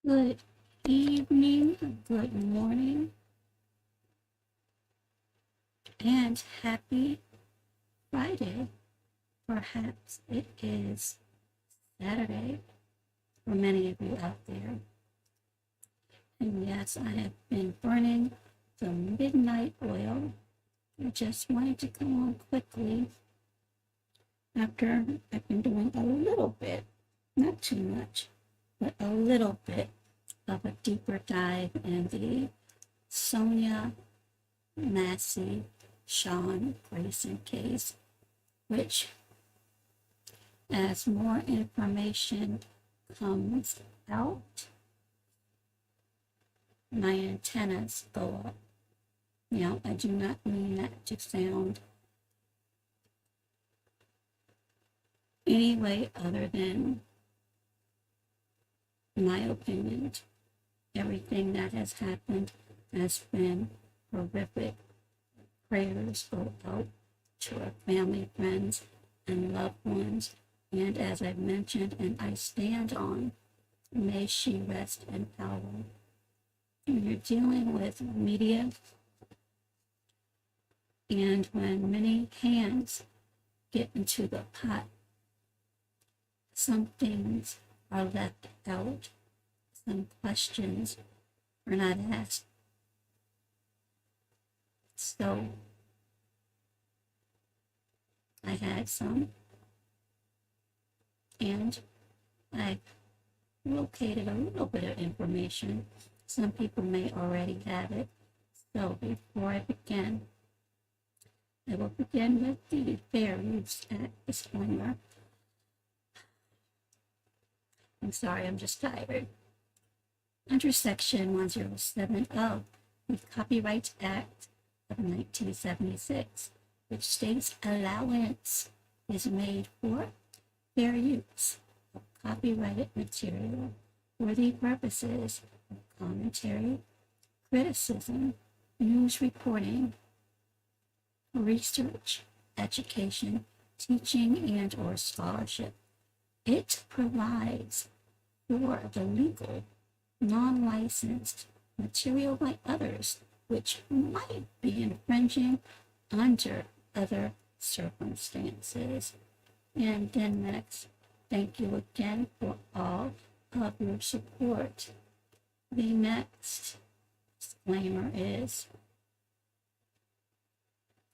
Good evening, good morning, and happy Friday. Perhaps it is Saturday for many of you out there. And yes, I have been burning the midnight oil. I just wanted to come on quickly after I've been doing a little bit, not too much, but a little bit of a deeper dive in the Sonya Massey Sean Grayson case, which, as more information comes out, my antennas go up. Now, I do not mean that to sound any way other than my opinion. Everything that has happened has been horrific. Prayers go out to our family, friends, and loved ones. And as I've mentioned, and I stand on, may she rest in power. When you're dealing with media, and when many hands get into the pot, some things are left out. Some questions are not asked. So I had some, and I located a little bit of information. Some people may already have it. So before I begin, I will begin with the Fair Use Act disclaimer. I'm sorry, I'm just tired. Under Section 107 of the Copyright Act of 1976, which states allowance is made for fair use of copyrighted material for the purposes of commentary, criticism, news reporting, research, education, teaching, and or scholarship. It provides for the legal, non-licensed material by others, which might be infringing under other circumstances. And then next, thank you again for all of your support. The next disclaimer is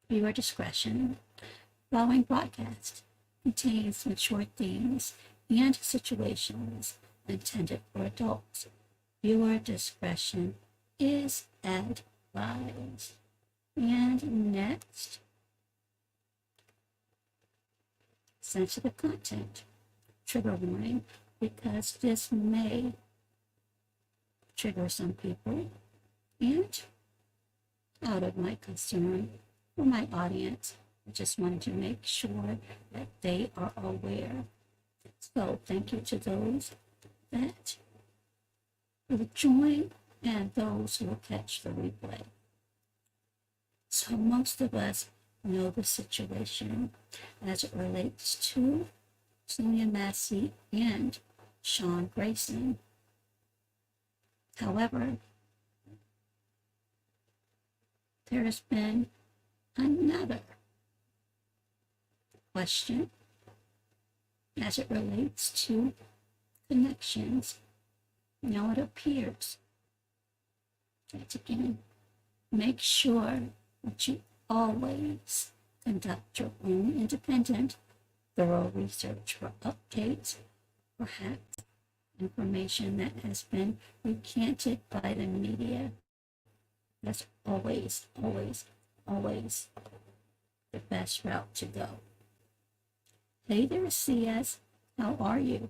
viewer discretion. Following broadcast contains mature themes and situations intended for adults. Viewer discretion is advised. And next, sensitive content. Trigger warning, because this may trigger some people, and out of my concern for my audience, I just wanted to make sure that they are aware. So thank you to those that will join and those who will catch the replay. So most of us know the situation as it relates to Sonya Massey and Sean Grayson. However, there has been another question as it relates to connections. Now it appears that, again, make sure that you always conduct your own independent, thorough research for updates, perhaps information that has been recanted by the media. That's always, always, always the best route to go. Hey there, CS. How are you?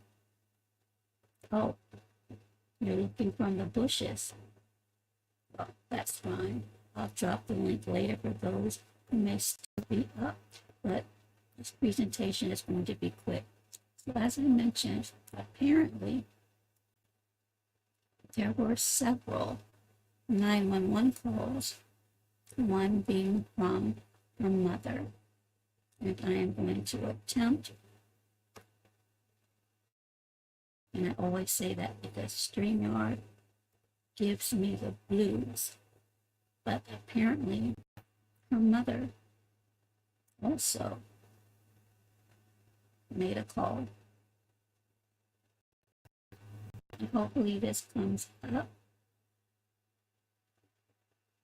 Oh, you're looking from the bushes. Well, that's fine. I'll drop the link later for those who may still be up, but this presentation is going to be quick. So as I mentioned, apparently there were several 911 calls, one being from her mother. And I am going to attempt And I always say that because StreamYard gives me the blues. But apparently her mother also made a call. And hopefully this comes up.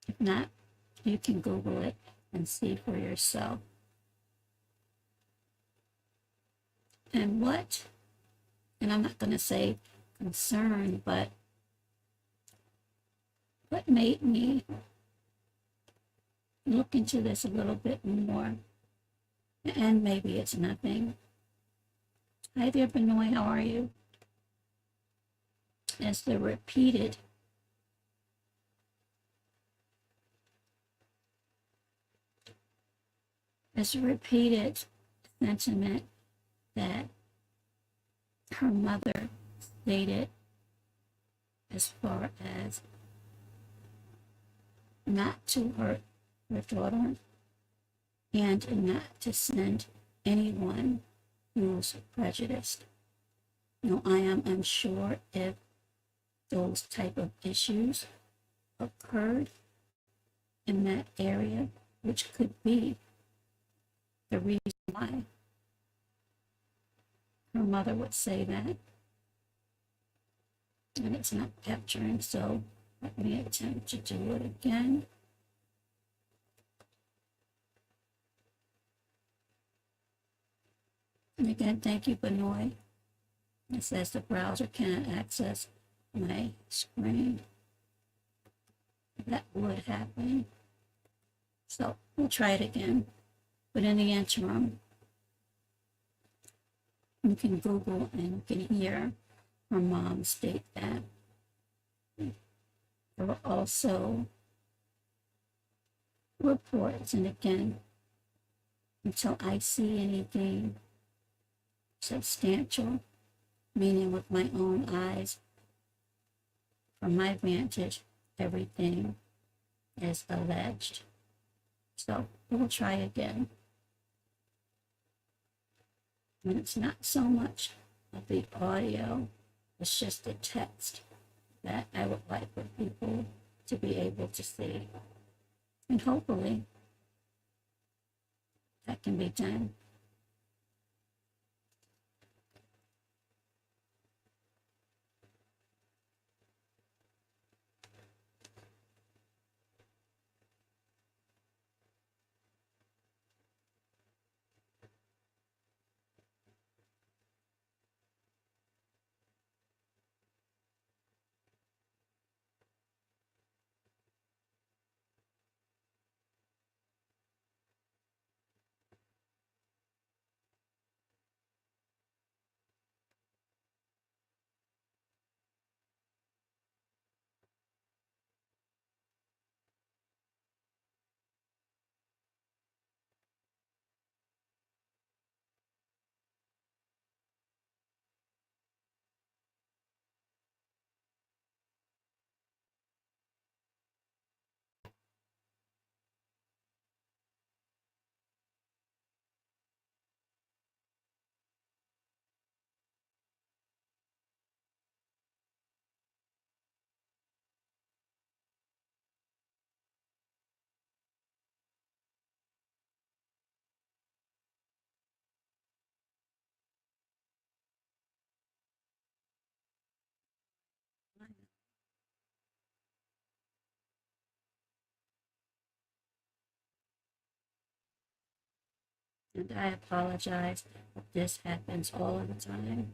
If not, you can Google it and see for yourself. And I'm not going to say concern, but what made me look into this a little bit more, and maybe it's nothing. Hi there, Benoit, how are you? As the repeated sentiment that her mother stated as far as not to hurt her daughter and not to send anyone who's prejudiced. I am unsure if those type of issues occurred in that area, which could be the reason why her mother would say that. And it's not capturing, so let me attempt to do it again. And again, thank you, Benoit. It says the browser cannot access my screen. That would happen. So we'll try it again. But in the interim, you can Google and you can hear her mom state that. There were also reports, and again, until I see anything substantial, meaning with my own eyes, from my vantage, everything is alleged. So we'll try again. And it's not so much of the audio, it's just the text that I would like for people to be able to see. And hopefully that can be done. And I apologize if this happens all the time.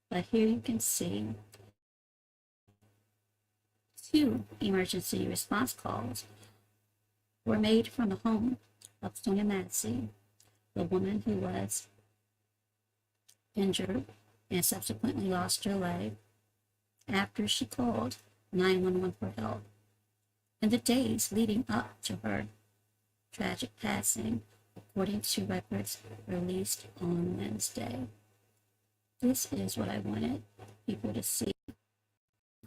But here you can see 2 emergency response calls were made from the home of Sonya Massey, the woman who was injured and subsequently lost her leg after she called 911 for help. In the days leading up to her tragic passing, according to records released on Wednesday. This is what I wanted people to see.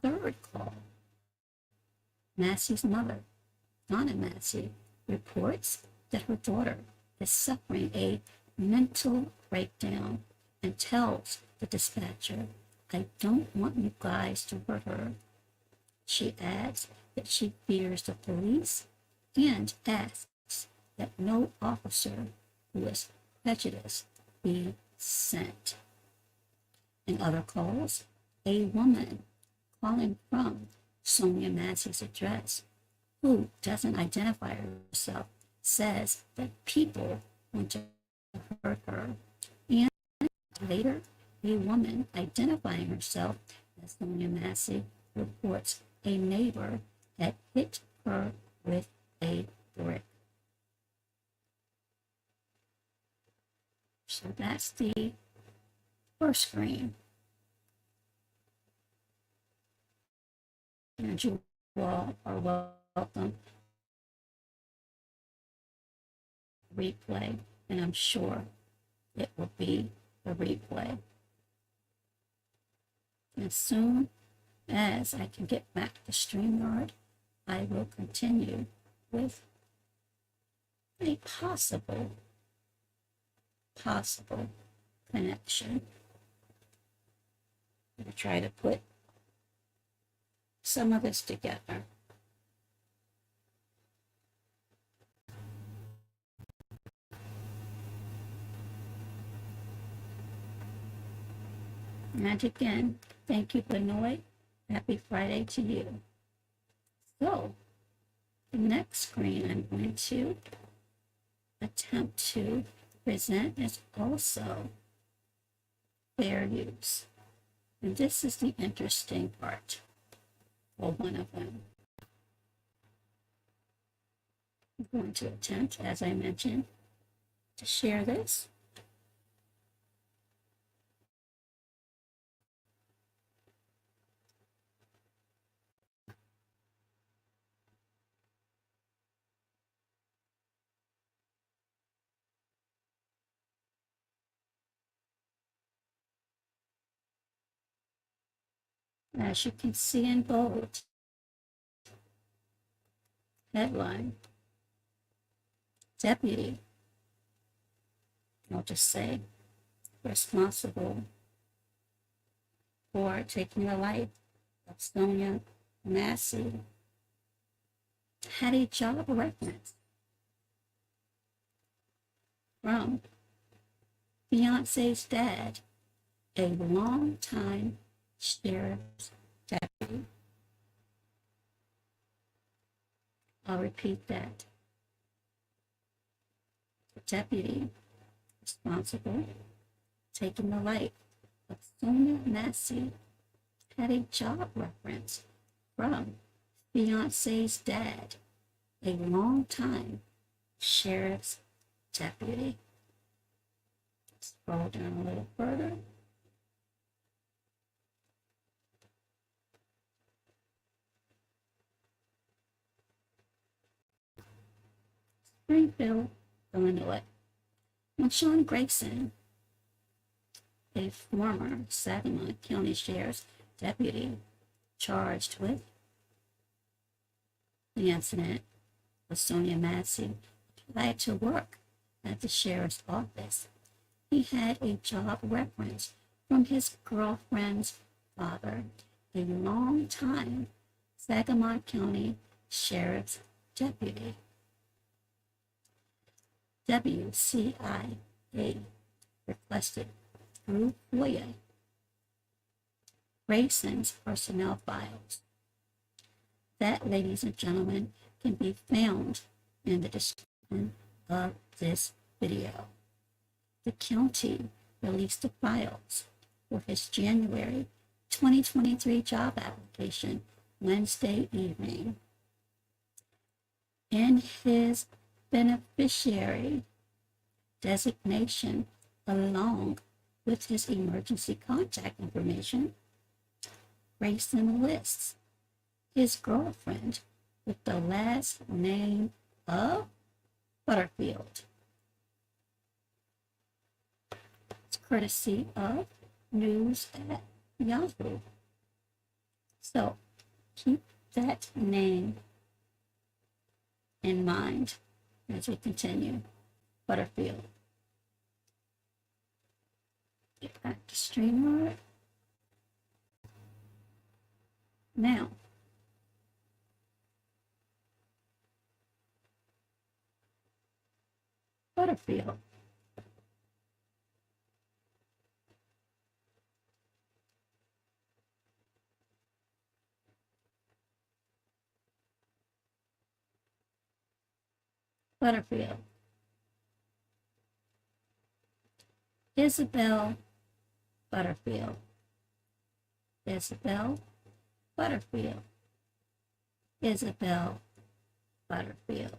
Third call. Massey's mother, Donna Massey, reports that her daughter is suffering a mental breakdown and tells the dispatcher, "I don't want you guys to hurt her." She adds that she fears the police and asks that no officer who is prejudiced be sent. In other calls, a woman calling from Sonya Massey's address, who doesn't identify herself, says that people want to hurt her. And later, a woman identifying herself as Sonya Massey reports a neighbor had hit her with a brick. So that's the first screen. And you all are welcome. Replay, and I'm sure it will be a replay. As soon as I can get back to StreamYard, I will continue with a possible connection. I'm going to try to put some of this together. And again, thank you, Benoit. Happy Friday to you. So, the next screen I'm going to attempt to present is also fair use. And this is the interesting part, or one of them. I'm going to attempt, as I mentioned, to share this. As you can see in bold, headline, deputy, I'll just say, responsible for taking the life of Sonya Massey, had a job reference from fiance's dad, a longtime sheriff's deputy. I'll repeat that. The deputy responsible taking the life of Sonya Massey had a job reference from fiance's dad, a longtime sheriff's deputy. Scroll down a little further. Springfield, Illinois. When Sean Grayson, a former Sangamon County Sheriff's deputy charged with the incident with Sonya Massey, applied to work at the sheriff's office, he had a job reference from his girlfriend's father, a longtime Sangamon County Sheriff's deputy. WCIA requested through FOIA Grayson's personnel files. That, ladies and gentlemen, can be found in the description of this video. The county released the files for his January 2023 job application Wednesday evening. In his beneficiary designation, along with his emergency contact information, Grayson lists his girlfriend with the last name of Butterfield. It's courtesy of News at Yahoo. So keep that name in mind as we continue. Butterfield. Get back to StreamYard. Now, Butterfield. Butterfield. Isabel Butterfield. Isabel Butterfield. Isabel Butterfield.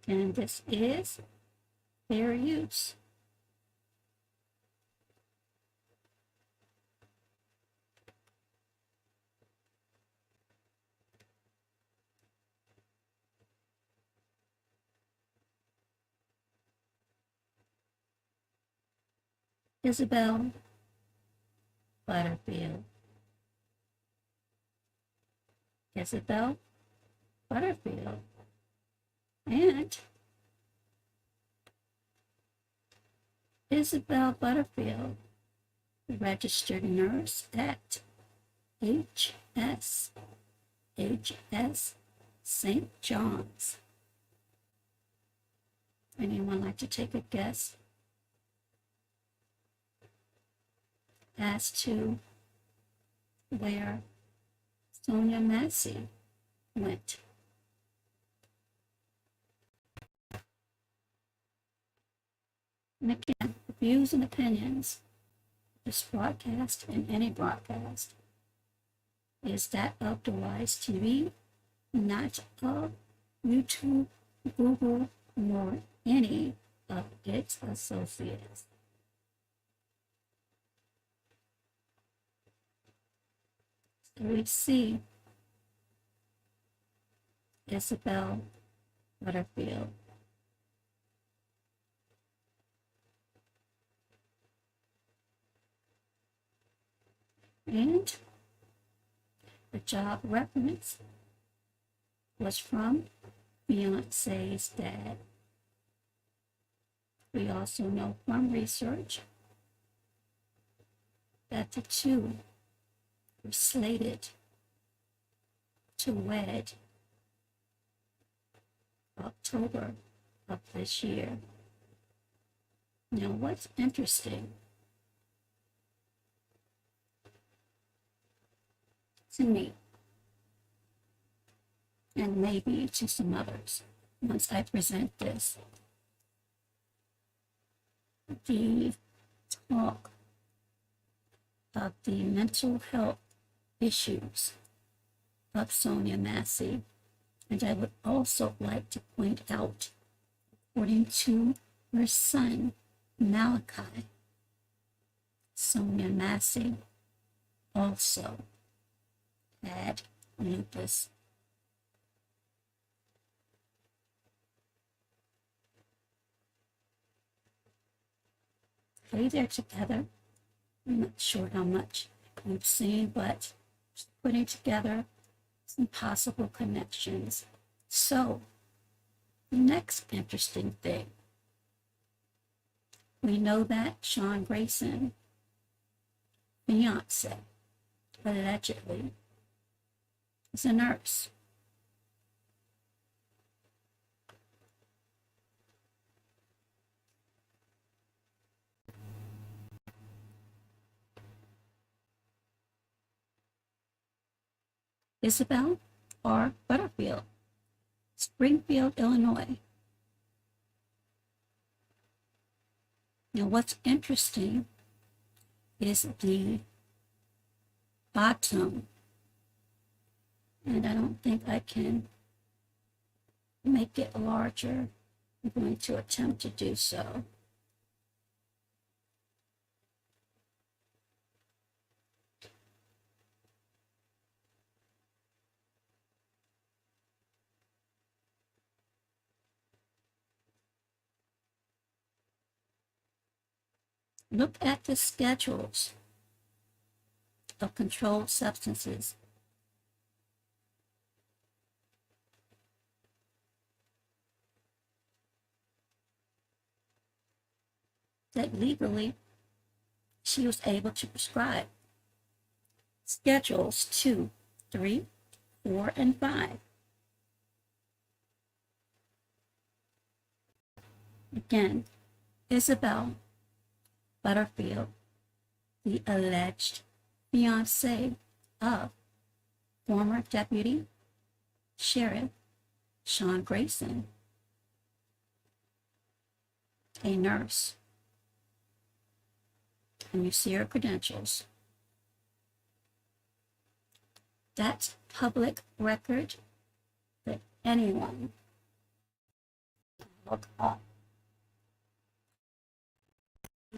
And this is fair use. Isabel Butterfield. Isabel Butterfield. And Isabel Butterfield, registered nurse at HSHS St. John's. Anyone like to take a guess as to where Sonya Massey went? And again, the views and opinions of this broadcast and any broadcast is that of Device TV, not of YouTube, Google, nor any of its associates. So we see Isabel Butterfield. And the job reference was from Beyonce's dad. We also know from research that the two were slated to wed October of this year. Now, what's interesting to me, and maybe to some others once I present this, the talk of the mental health issues of Sonya Massey. And I would also like to point out, according to her son, Malachi, Sonya Massey also had lupus. Hey, they're together. I'm not sure how much we've seen, but just putting together some possible connections. So, the next interesting thing, we know that Sean Grayson, fiance, allegedly, is a nurse. Isabel or Butterfield, Springfield, Illinois. Now, what's interesting is the bottom, and I don't think I can make it larger. I'm going to attempt to do so. Look at the schedules of controlled substances. That legally she was able to prescribe. Schedules 2, 3, 4, and 5. Again, Isabel Butterfield, the alleged fiancé of former Deputy Sheriff Sean Grayson, a nurse. And you see her credentials. That's public record that anyone can look up.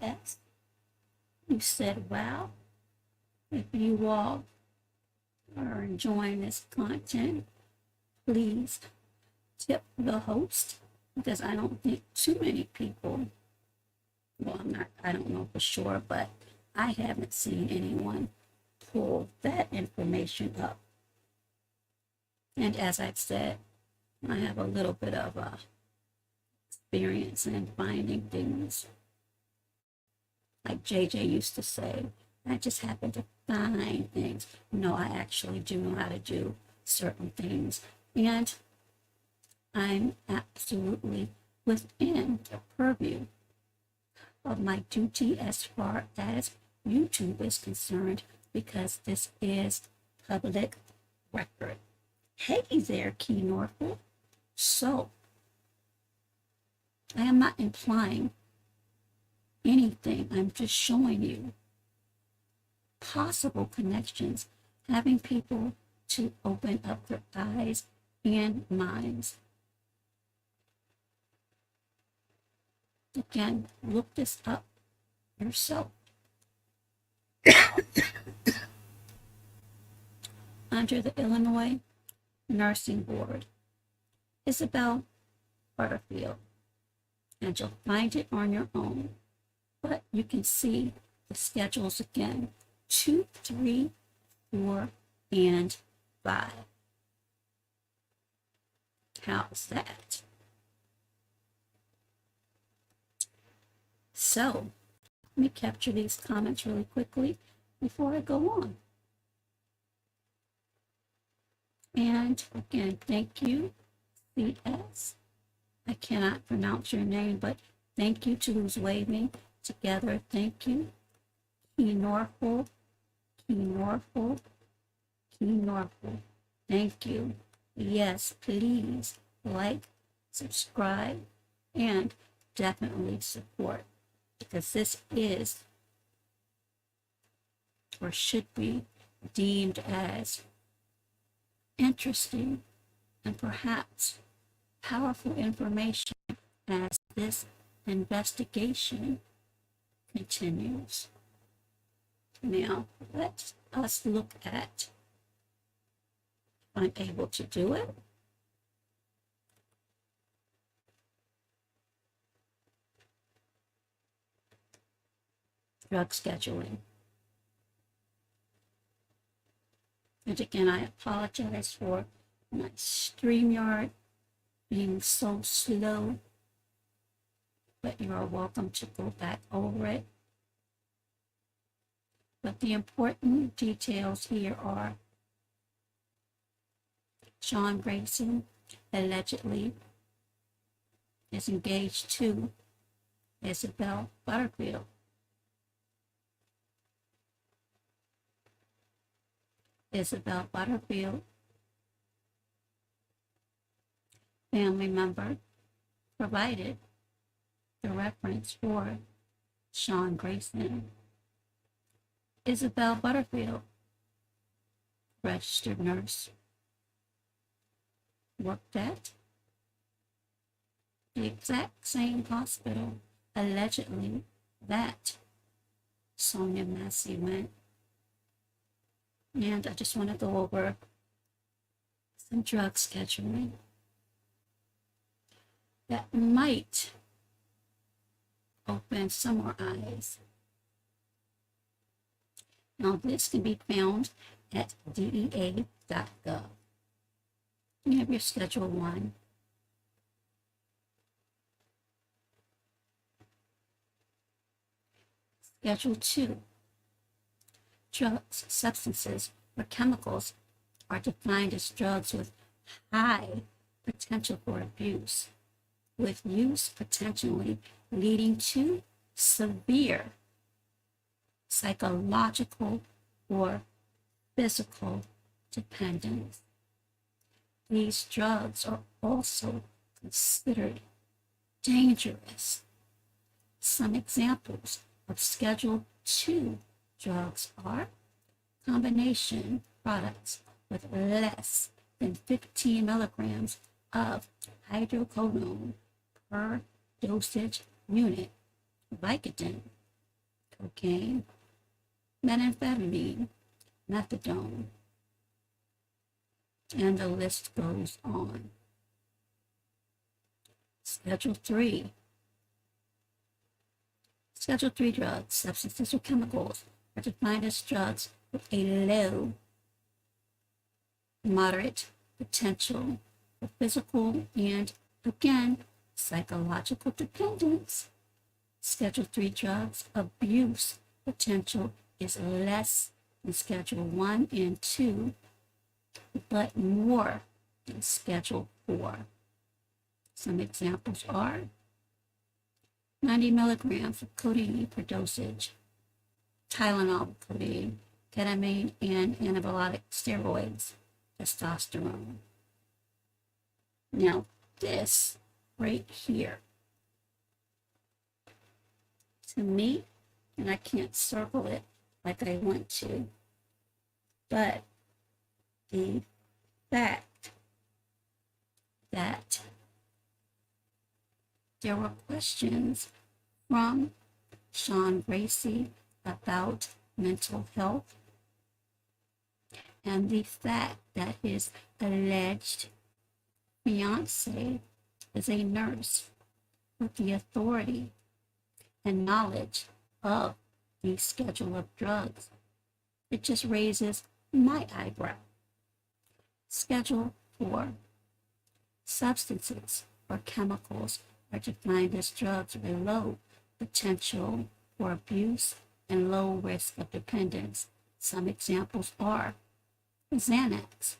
Yes. You said, wow, if you all are enjoying this content, please tip the host, because I don't think too many people, well, I don't know for sure, but I haven't seen anyone pull that information up. And as I've said, I have a little bit of experience in finding things. Like JJ used to say, I just happen to find things. No, I actually do know how to do certain things. And I'm absolutely within the purview of my duty as far as YouTube is concerned, because this is public record. Hey there, Key Norfolk. So, I am not implying anything. I'm just showing you possible connections, having people to open up their eyes and minds. Again, look this up yourself. Under the Illinois Nursing Board, Isabel Butterfield, and you'll find it on your own. But you can see the schedules again, 2, 3, 4, and 5. How's that? So, let me capture these comments really quickly before I go on. And again, thank you, CS. I cannot pronounce your name, but thank you to who's waving together. Thank you. Key Norfolk, Key Norfolk, Key Norfolk. Thank you. Yes, please like, subscribe, and definitely support, because this is, or should be, deemed as interesting and perhaps powerful information as this investigation continues. Now, let us look at, if I'm able to do it, drug scheduling. And again, I apologize for my StreamYard being so slow, but you are welcome to go back over it. But the important details here are Sean Grayson allegedly is engaged to Isabel Butterfield. Isabel Butterfield, family member, provided the reference for Sean Grayson. Isabel Butterfield, registered nurse, worked at the exact same hospital, allegedly, that Sonya Massey went. And I just want to go over some drug scheduling that might open some more eyes. Now, this can be found at dea.gov. You have your Schedule 1. Schedule 2. Drugs, substances, or chemicals are defined as drugs with high potential for abuse, with use potentially leading to severe psychological or physical dependence. These drugs are also considered dangerous. Some examples of Schedule 2 drugs are combination products with less than 15 milligrams of hydrocodone per dosage unit, Vicodin, cocaine, methamphetamine, methadone, and the list goes on. Schedule 3. Schedule 3 drugs, substances, or chemicals are defined as drugs with a low, moderate potential for physical and, again, psychological dependence. Schedule 3 drugs abuse potential is less than Schedule 1 and 2, but more than Schedule 4. Some examples are 90 milligrams of codeine per dosage, Tylenol with codeine, ketamine, and anabolic steroids, testosterone. Now, this right here, to me, and I can't circle it like I want to, but the fact that there were questions from Sean Grayson about mental health, and the fact that his alleged fiance is a nurse with the authority and knowledge of the schedule of drugs, it just raises my eyebrow. Schedule 4. Substances or chemicals are defined as drugs with a low potential for abuse and low risk of dependence. Some examples are Xanax,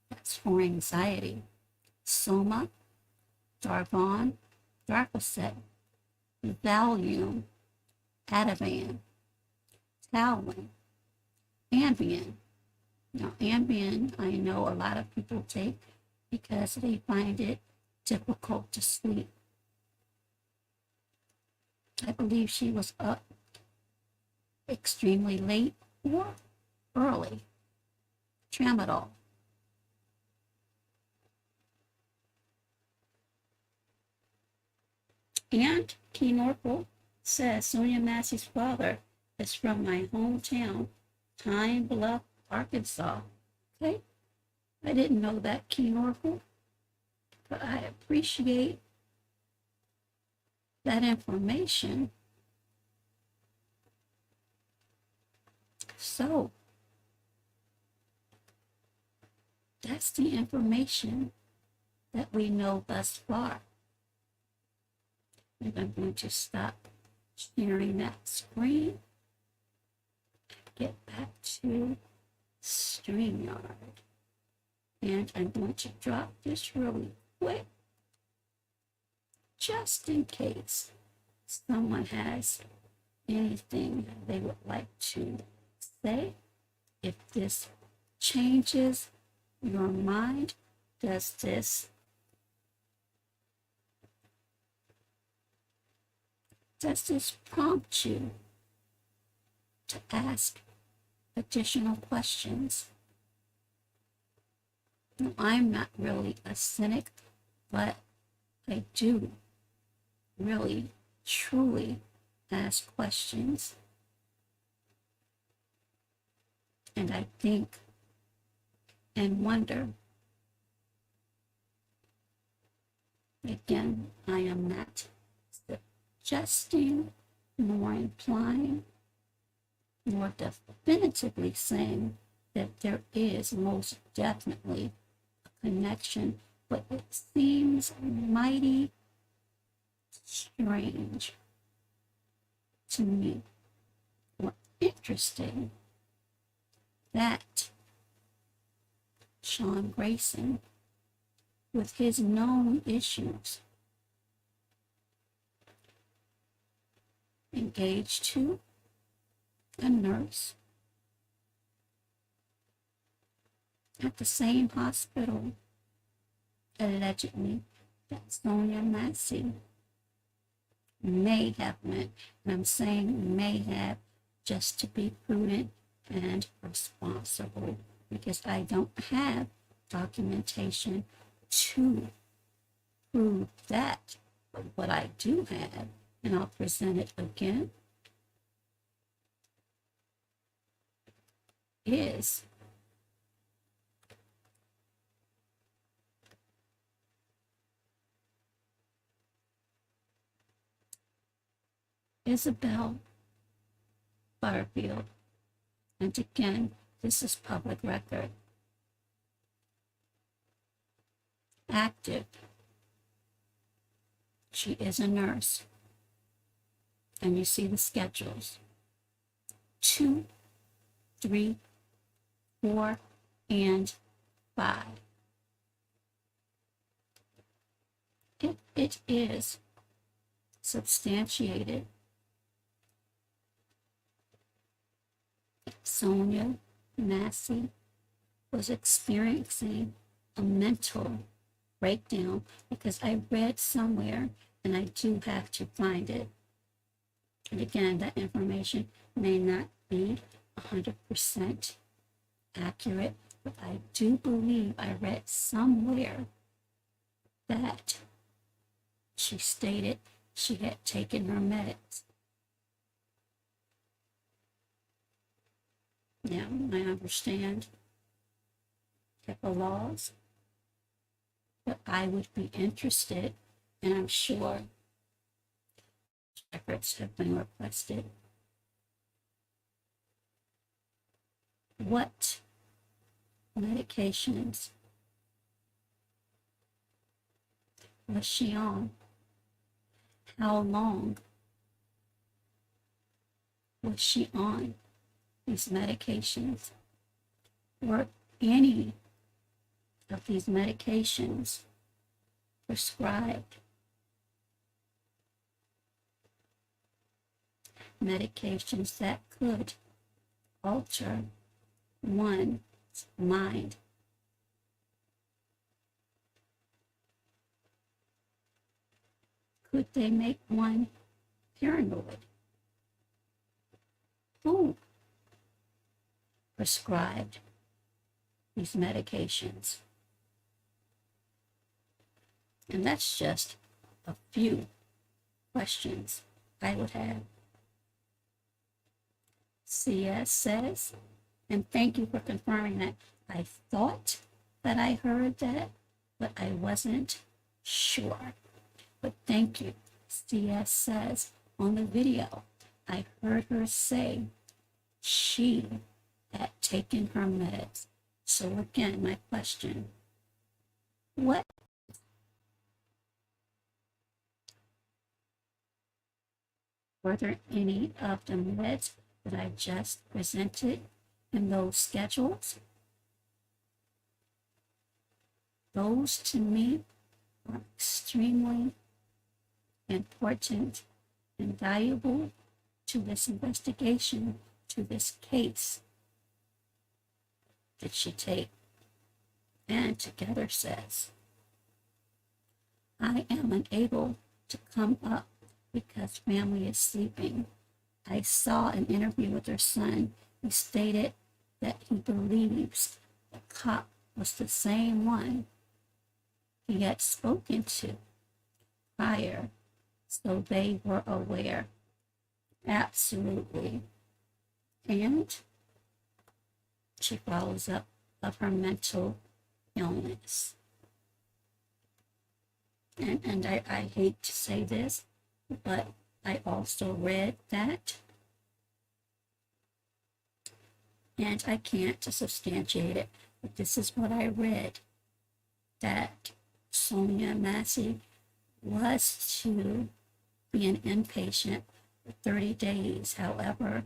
that's for anxiety, Soma, Darvon, Darvocet, Valium, Ativan, Talwin, Ambien. Now, Ambien, I know a lot of people take because they find it difficult to sleep. I believe she was up extremely late or early. Tramadol. And Key Norfolk says Sonya Massey's father is from my hometown, Pine Bluff, Arkansas. Okay, I didn't know that, Key Norfolk, but I appreciate that information. So that's the information that we know thus far. And I'm going to stop sharing that screen and get back to StreamYard. And I'm going to drop this really quick, just in case someone has anything they would like to say. If this changes your mind, does this prompt you to ask additional questions? Now, I'm not really a cynic, but I do really, truly ask questions. And I think and wonder. Again, I am not suggesting nor implying nor definitively saying that there is most definitely a connection, but it seems mighty strange to me, or interesting, that Sean Grayson, with his known issues, engaged to a nurse at the same hospital, allegedly, that Sonya Massey may have went. And I'm saying may have just to be prudent and responsible, because I don't have documentation to prove that. But what I do have, and I'll present it again, is Isabel Butterfield. And again, this is public record. Active. She is a nurse. And you see the schedules. 2, 3, 4, and 5. It is substantiated. Sonya Massey was experiencing a mental breakdown, because I read somewhere, and I do have to find it. And again, that information may not be 100% accurate, but I do believe I read somewhere that she stated she had taken her meds. Now, I understand HIPAA laws, but I would be interested, and I'm sure records have been requested, what medications was she on? How long was she on these medications? Were any of these medications prescribed? Medications that could alter one's mind. Could they make one paranoid? Who prescribed these medications? And that's just a few questions I would have. CS says, and thank you for confirming that. I thought that I heard that, but I wasn't sure. But thank you. CS says on the video, I heard her say she had taken her meds. So again, my question, what were there any of the meds that I just presented in those schedules? Those to me are extremely important and valuable to this investigation, to this case. Did she take? And together says, I am unable to come up because family is sleeping. I saw an interview with her son. He stated that he believes the cop was the same one he had spoken to prior, so they were aware. Absolutely. And she follows up of her mental illness. And I hate to say this, but I also read that and I can't substantiate it, but this is what I read, that Sonya Massey was to be an inpatient for 30 days. However,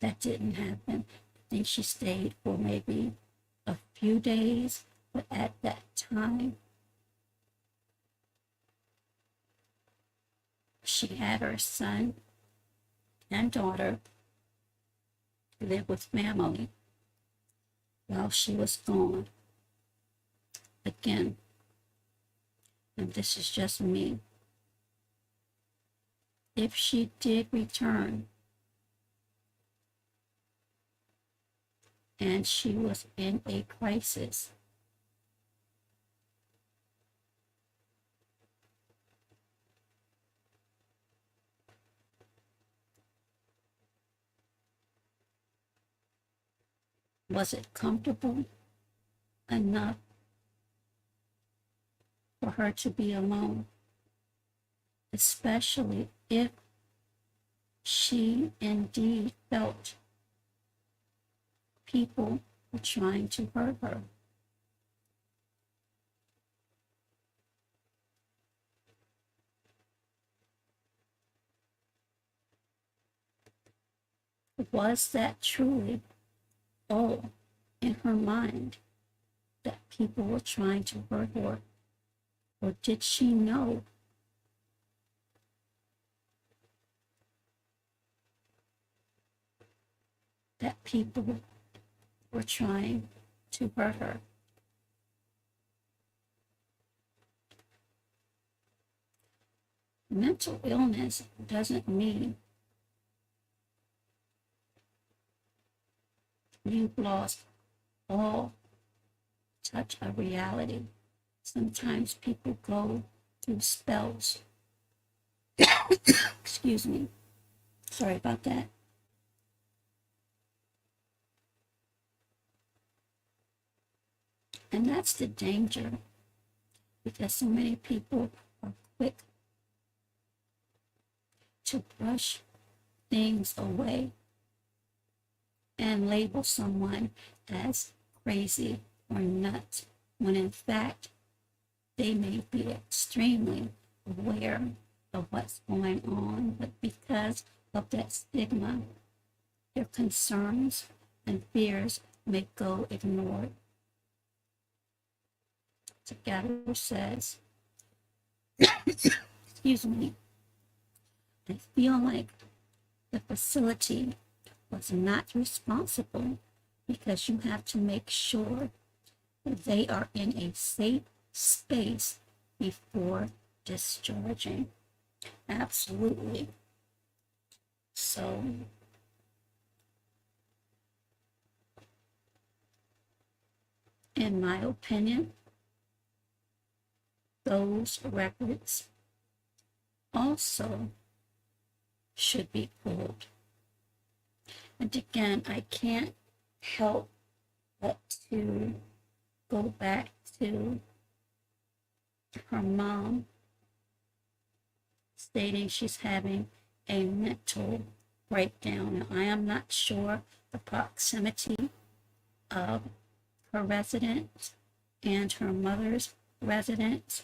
that didn't happen. I think she stayed for maybe a few days, but at that time, she had her son and daughter live with family while she was gone. Again, and this is just me, if she did return and she was in a crisis, was it comfortable enough for her to be alone, especially if she indeed felt people were trying to hurt her? Was that truly all in her mind, that people were trying to hurt her? Or did she know that people were trying to hurt her? Mental illness doesn't mean you've lost all touch of reality. Sometimes people go through spells. Excuse me. Sorry about that. And that's the danger, because so many people are quick to brush things away and label someone as crazy or nuts, when in fact they may be extremely aware of what's going on, but because of that stigma, their concerns and fears may go ignored. Together says, excuse me, I feel like the facility was not responsible, because you have to make sure that they are in a safe space before discharging. Absolutely. So, in my opinion, those records also should be pulled. And again, I can't help but to go back to her mom stating she's having a mental breakdown. Now, I am not sure the proximity of her residence and her mother's residence.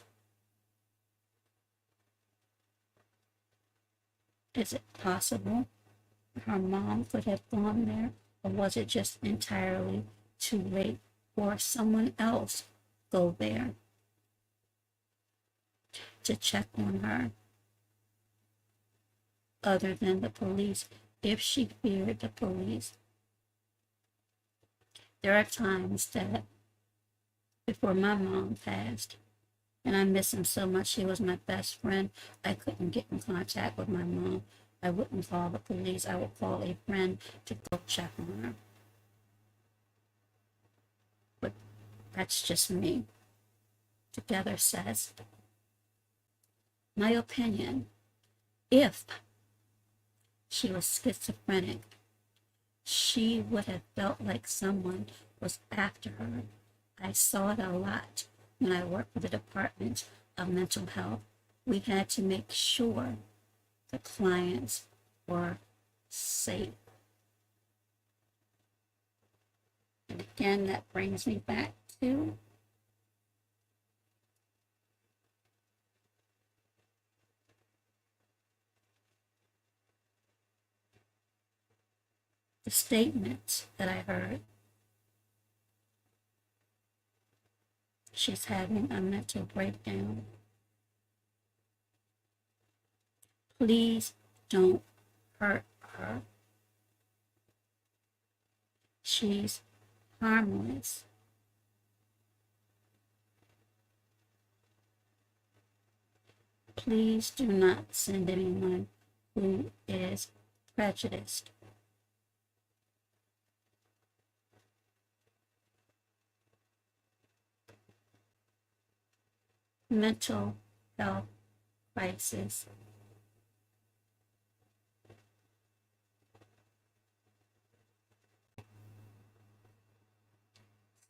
Is it possible her mom could have gone there, or was it just entirely too late for someone else go there to check on her other than the police, if she feared the police? There are times that before my mom passed, and I miss him so much, she was my best friend, I couldn't get in contact with my mom. I wouldn't call the police. I would call a friend to go check on her. But that's just me. Together says, my opinion, if she was schizophrenic, she would have felt like someone was after her. I saw it a lot when I worked with the Department of Mental Health. We had to make sure the clients were safe. And again, that brings me back to the statements that I heard. She's having a mental breakdown. Please don't hurt her. She's harmless. Please do not send anyone who is prejudiced. Mental health crisis.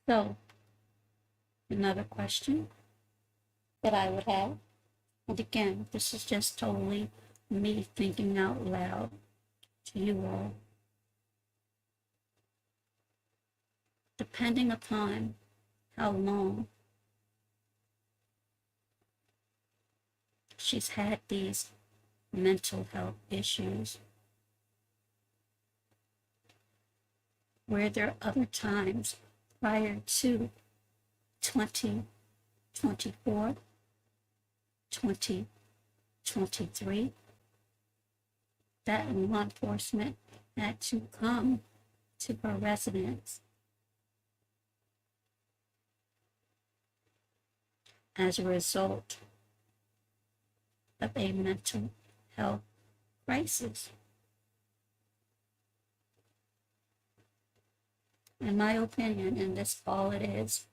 So, another question that I would have, and again, this is just totally me thinking out loud to you all. Depending upon how long she's had these mental health issues, were there other times prior to 2024, 2023, that law enforcement had to come to her residence as a result of a mental health crisis? In my opinion, and that's all it is,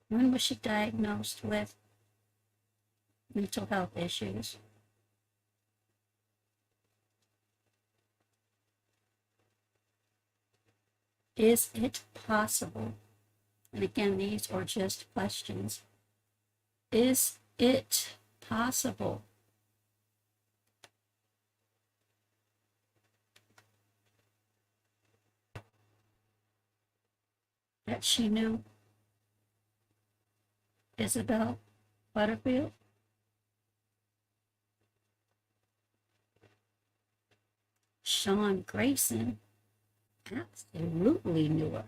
when was she diagnosed with mental health issues? Is it possible, and again, these are just questions, is it possible that she knew Isabel Butterfield? Sean Grayson absolutely knew her.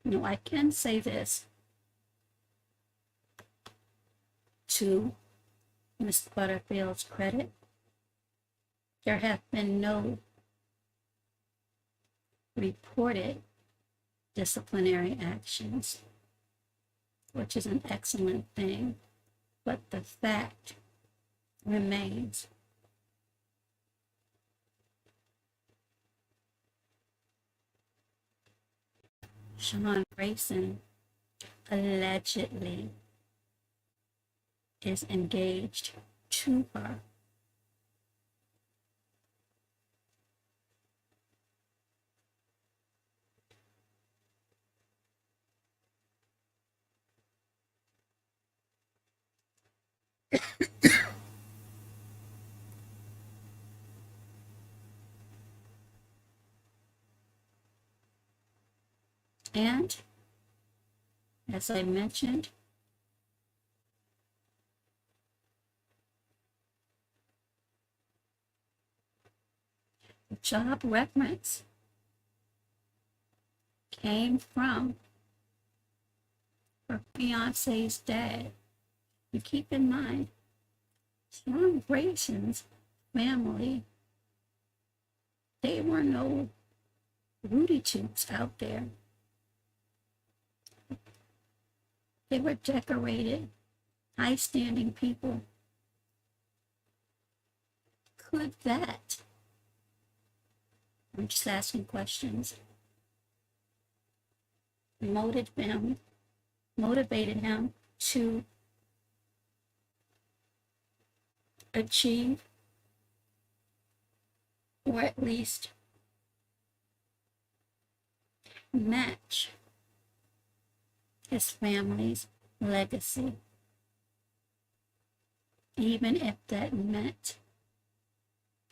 No, I can say this to Miss Butterfield's credit. There have been no reported disciplinary actions, which is an excellent thing, but the fact remains. Sean Grayson allegedly is engaged to her. And, as I mentioned, the job reference came from her fiance's dad. And keep in mind, Sean Grayson's family, they were no Rudy Toots out there. They were decorated, high-standing people. Could that, I'm just asking questions, motivated him to achieve, or at least match, his family's legacy? even if that meant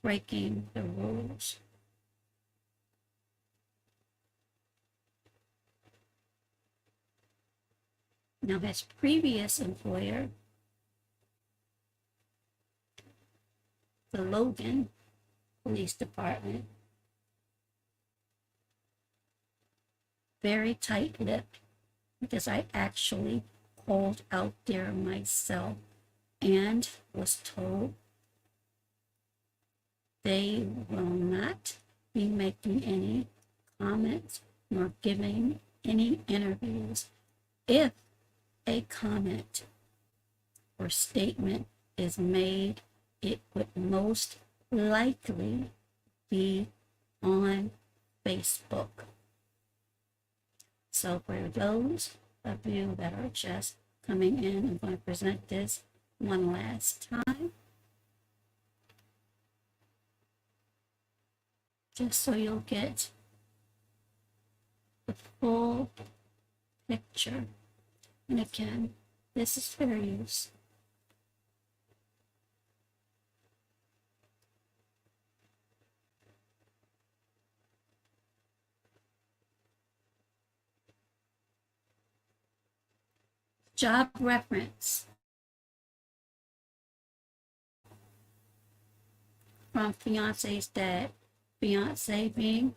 breaking the rules. Now, his previous employer, the Logan Police Department, very tight-lipped, because I actually called out there myself and was told they will not be making any comments nor giving any interviews if a comment or statement is made. It would most likely be on Facebook. So for those of you that are just coming in, I'm going to present this one last time, just so you'll get the full picture. And again, this is fair use. Job reference from fiance's dad, fiance being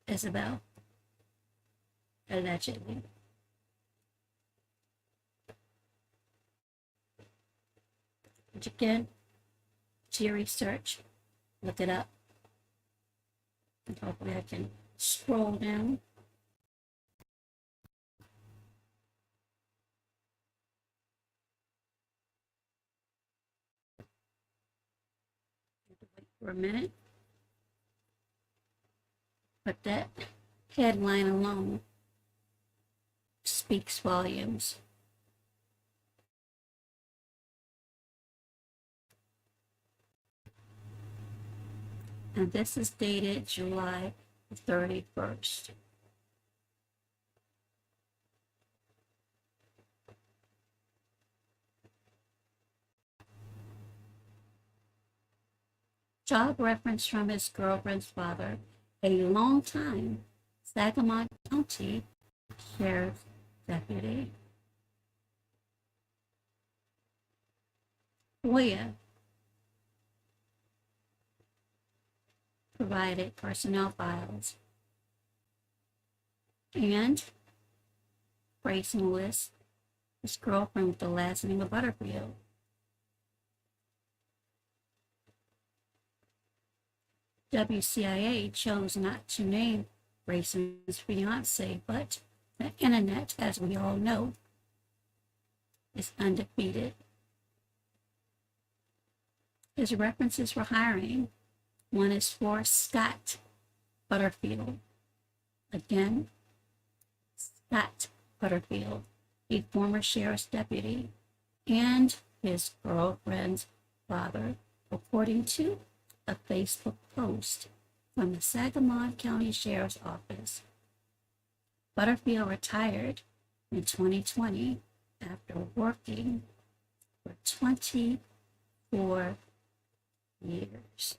Isabel, allegedly. Which again, do your research, look it up, and hopefully I can scroll down. Wait for a minute. But that headline alone speaks volumes. And this is dated July 31st. Job reference from his girlfriend's father, a longtime Sangamon County Sheriff's deputy. FOIA provided personnel files and Grayson lists his girlfriend with the last name of Butterfield. WCIA chose not to name Grayson's fiance, but the internet, as we all know, is undefeated. His references for hiring, one is for Scott Butterfield. Again, Scott Butterfield, a former sheriff's deputy, and his girlfriend's father, according to a Facebook post from the Sangamon County Sheriff's Office. Butterfield retired in 2020 after working for 24 years.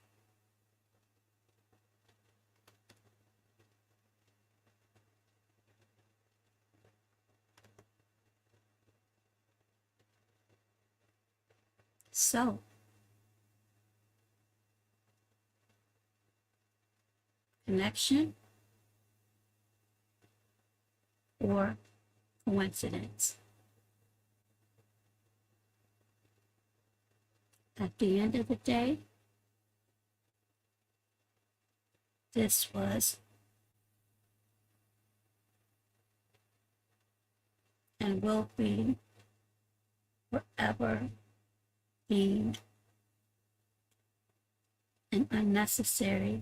So, connection or coincidence? At the end of the day, this was and will be forever deemed an unnecessary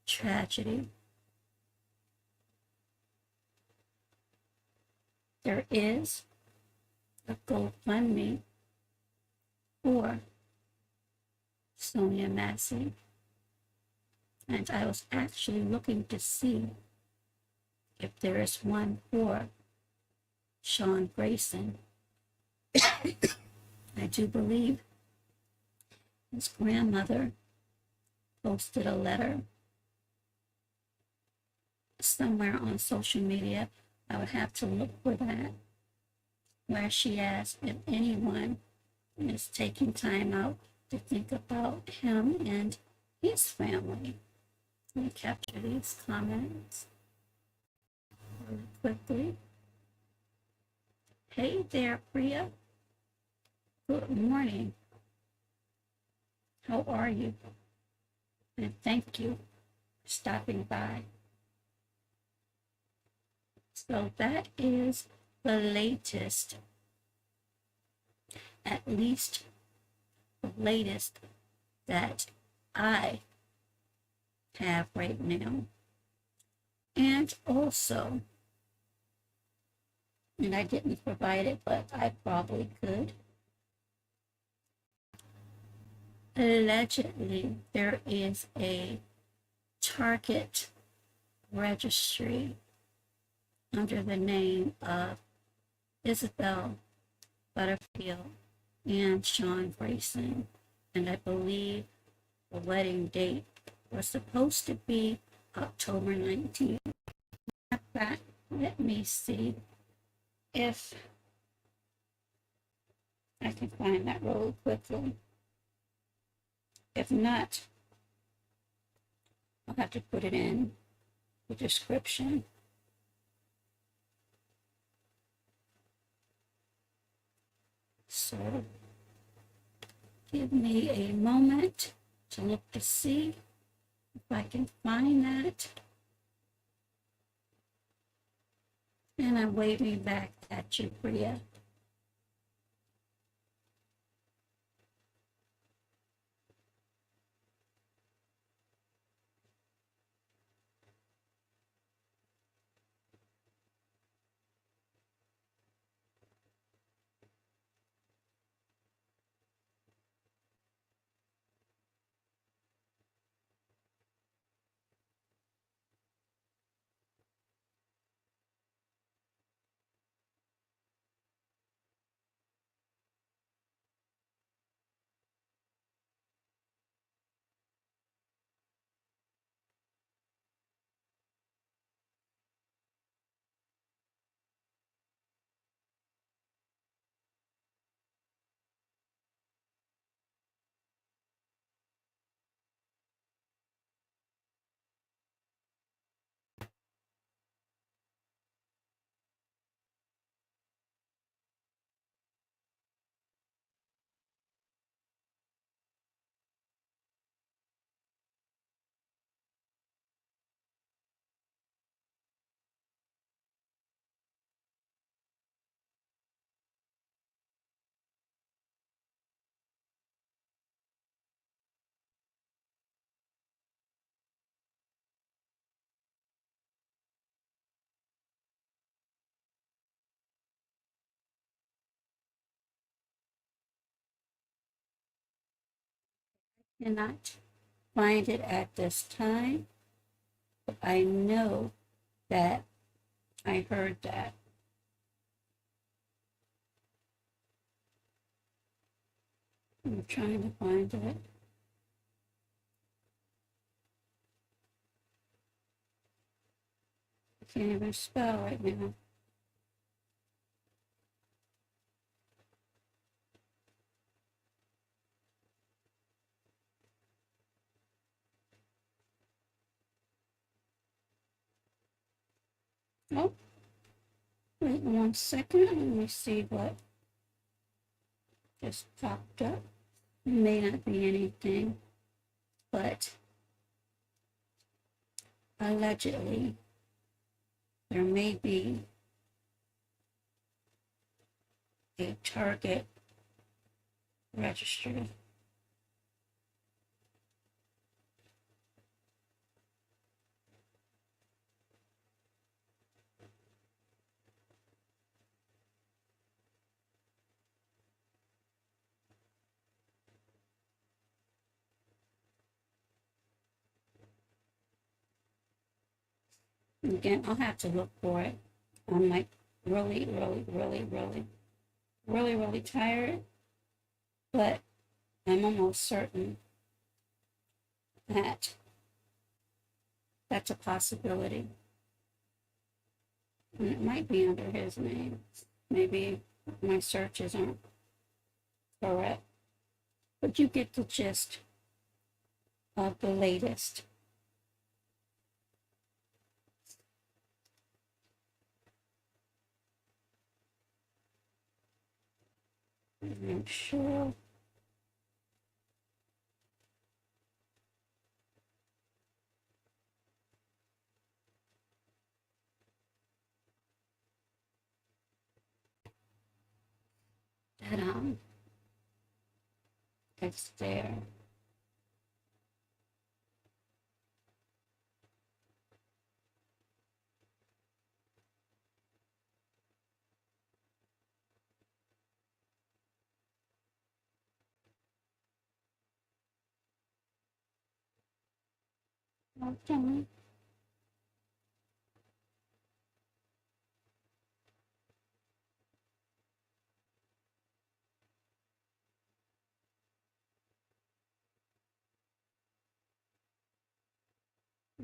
tragedy. There is a GoFundMe for Sonya Massey, and I was actually looking to see if there is one for Sean Grayson. I do believe his grandmother posted a letter somewhere on social media. I would have to look for that, where she asked if anyone is taking time out to think about him and his family. Let me capture these comments really quickly. Hey there, Priya. Good morning. How are you? And thank you for stopping by. So that is the latest, at least the latest that I have right now. And also, and I didn't provide it, but I probably could. Allegedly, there is a Target registry under the name of Isabel Butterfield and Sean Grayson. And I believe the wedding date was supposed to be October 19th. Let me see if I can find that really quickly. If not, I'll have to put it in the description. So give me a moment to look to see if I can find that. And I'm waving back at you, Priya. Cannot find it at this time, but I know that I heard that. I'm trying to find it. I can't even spell right now. Oh, wait 1 second. Let me see what just popped up. It may not be anything, but allegedly there may be a Target registry. Again, I'll have to look for it. I'm like really tired. but I'm almost certain that that's a possibility. And it might be under his name. Maybe my searches aren't correct. But you get the gist of the latest. I'm sure that it's there. Okay.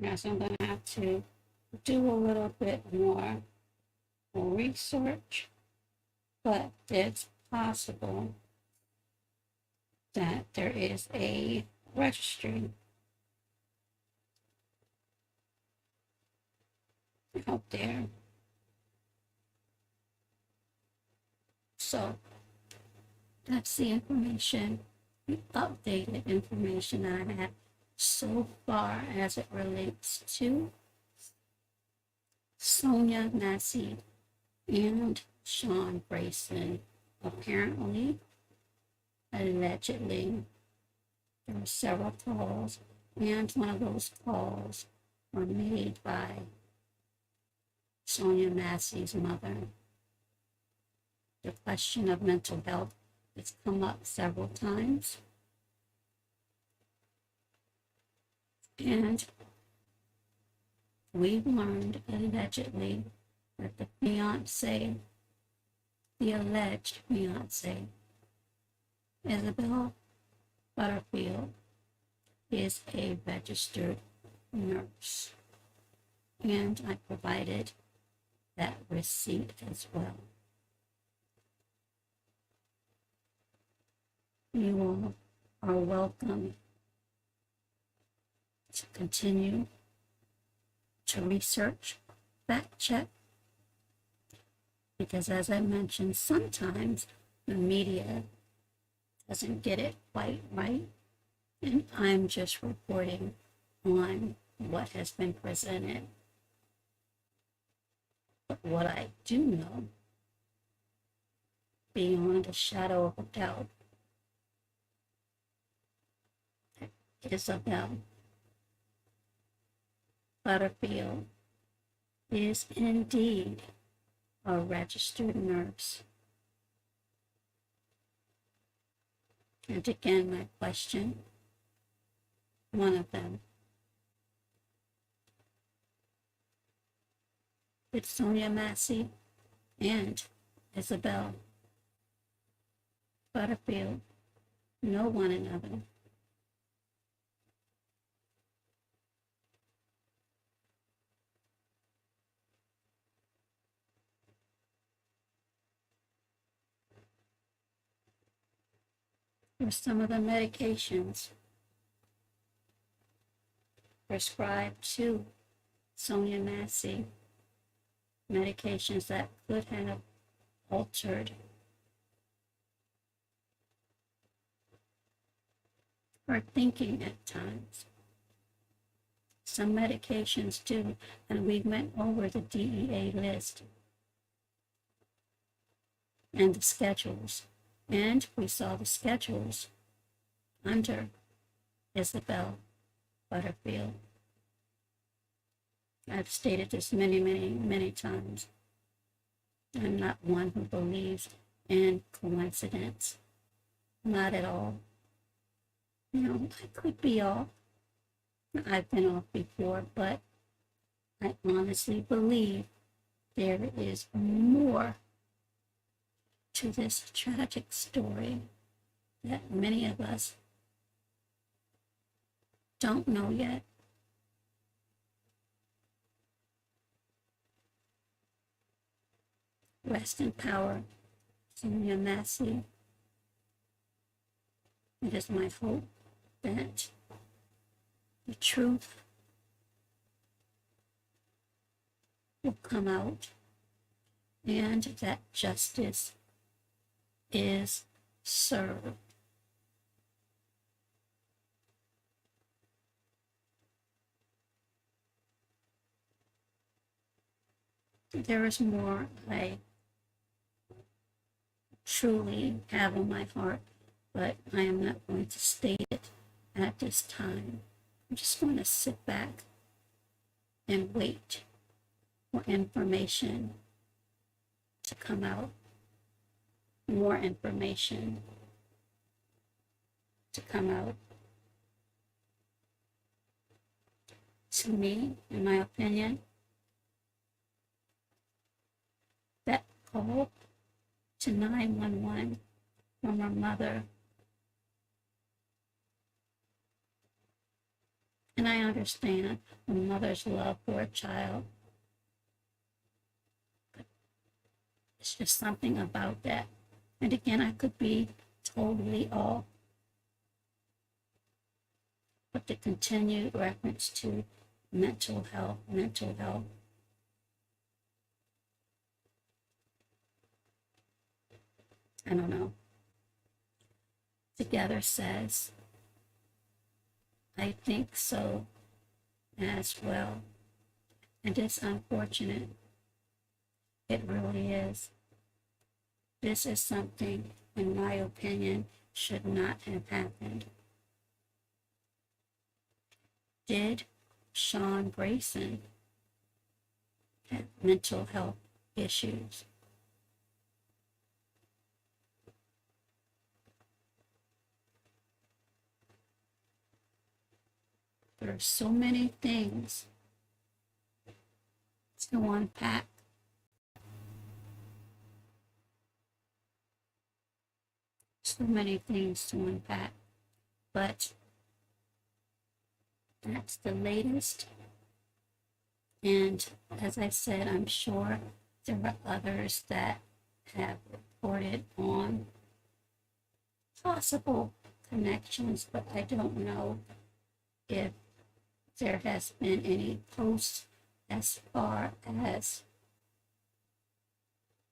Yes, I'm going to have to do a little bit more research, but it's possible that there is a registry out there. So that's the information, the updated information that I have so far as it relates to Sonya Massey and Sean Grayson. Apparently, allegedly, there were several calls, and one of those calls were made by Sonya Massey's mother. The question of mental health has come up several times. And we've learned allegedly that the fiance, the alleged fiance, Isabel Butterfield, is a registered nurse. And I provided that receipt as well. You all are welcome to continue to research, fact check, because as I mentioned, sometimes the media doesn't get it quite right, and I'm just reporting on what has been presented. But what I do know, beyond a shadow of a doubt, that Isabel Butterfield is indeed a registered nurse. And again, my question, one of them, did Sonya Massey and Isabel Butterfield know one another? Were some of the medications prescribed to Sonya Massey medications that could have altered her thinking at times? Some medications do, and we went over the DEA list and the schedules, and we saw the schedules under Isabel Butterfield. I've stated this many times. I'm not one who believes in coincidence. Not at all. You know, I could be off. I've been off before, but I honestly believe there is more to this tragic story that many of us don't know yet. Rest in power, Sonya Massey. It is my hope that the truth will come out and that justice is served. There is more I truly have on my heart, but I am not going to state it at this time. I'm just going to sit back and wait for information to come out, more information to come out. To me, in my opinion, that call to 911 from her mother, and I understand a mother's love for a child, but it's just something about that. And again, I could be totally off, but the continued reference to mental health, I don't know. Together says, I think so as well. And it's unfortunate. It really is. This is something, in my opinion, should not have happened. Did Sean Grayson have mental health issues? There are so many things to unpack. So many things to unpack. But that's the latest. And as I said, I'm sure there are others that have reported on possible connections, but I don't know if there has been any posts as far as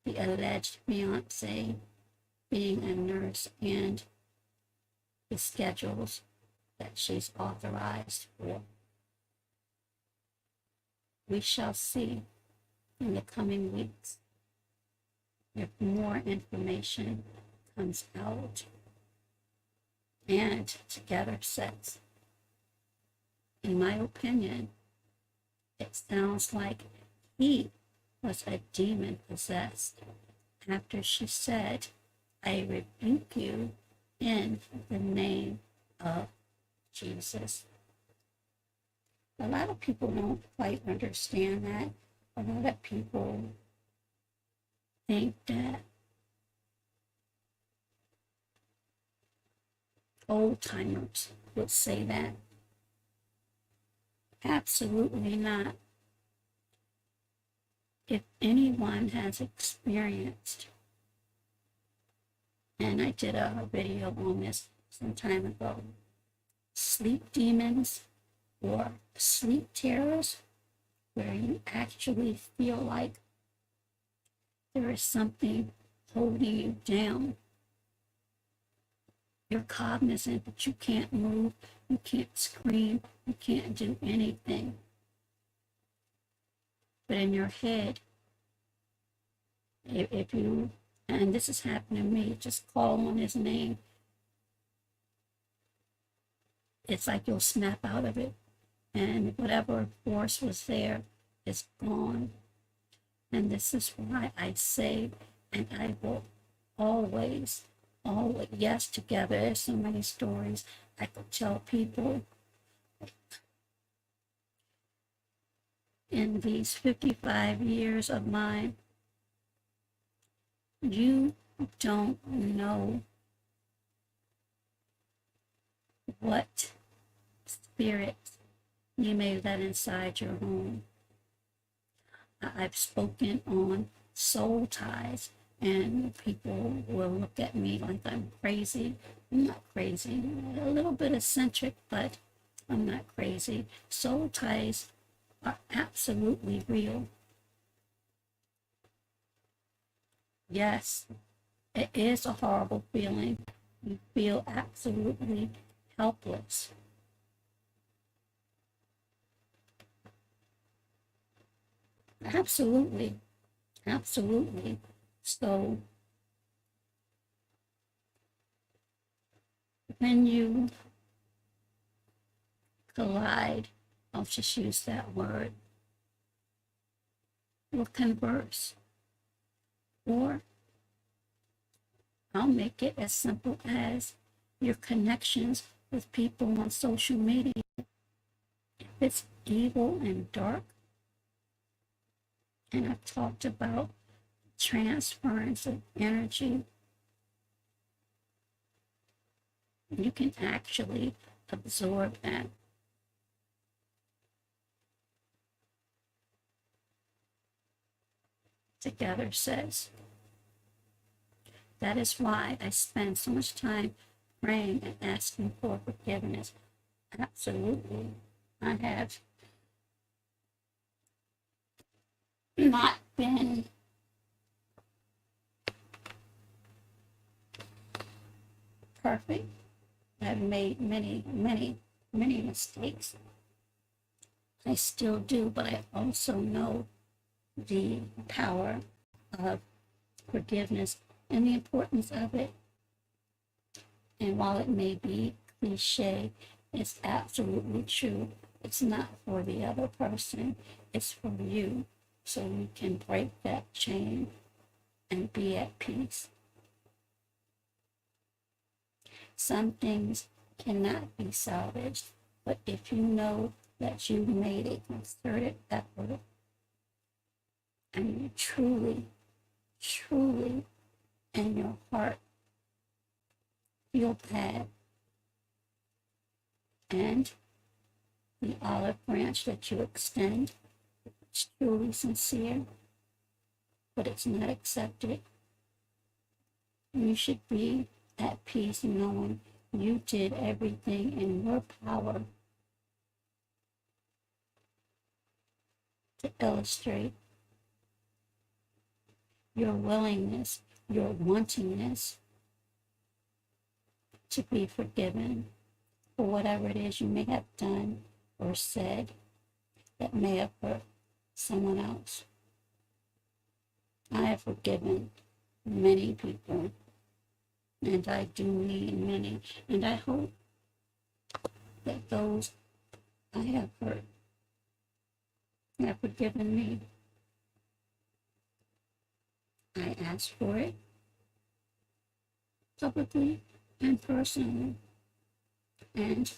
the alleged fiance being a nurse and the schedules that she's authorized for. We shall see in the coming weeks if more information comes out. And together says, in my opinion, it sounds like he was a demon possessed after she said, I rebuke you in the name of Jesus. A lot of people don't quite understand that. A lot of people think that old timers would say that. Absolutely not. If anyone has experienced, and I did a video on this some time ago, sleep demons or sleep terrors, where you actually feel like there is something holding you down. You're cognizant that you can't move, you can't scream, you can't do anything. But in your head, if you, and this has happened to me, just call on his name, it's like you'll snap out of it, and whatever force was there is gone. And this is why I say, and I will always, yes, together. There's so many stories I could tell people in these 55 years of mine. You don't know what spirit you may let inside your home. I've spoken on soul ties, and people will look at me like I'm crazy. I'm not crazy. A little bit eccentric, but I'm not crazy. Soul ties are absolutely real. Yes, it is a horrible feeling. You feel absolutely helpless. Absolutely. Absolutely. So when you collide, I'll just use that word, or converse, or I'll make it as simple as your connections with people on social media. If it's evil and dark, and I've talked about transference of energy, you can actually absorb that. Together says, that is why I spend so much time praying and asking for forgiveness. Absolutely. I have not been perfect. I've made many, many, many mistakes. I still do, but I also know the power of forgiveness and the importance of it. And while it may be cliche, it's absolutely true. It's not for the other person, it's for you, so you can break that chain and be at peace. Some things cannot be salvaged, but if you know that you made a concerted effort and you truly, truly in your heart feel bad, and the olive branch that you extend is truly sincere, but it's not accepted, you should be at peace knowing you did everything in your power to illustrate your willingness, your wantingness to be forgiven for whatever it is you may have done or said that may have hurt someone else. I have forgiven many people, and I do mean many, and I hope that those I have hurt have forgiven me. I ask for it publicly and personally, and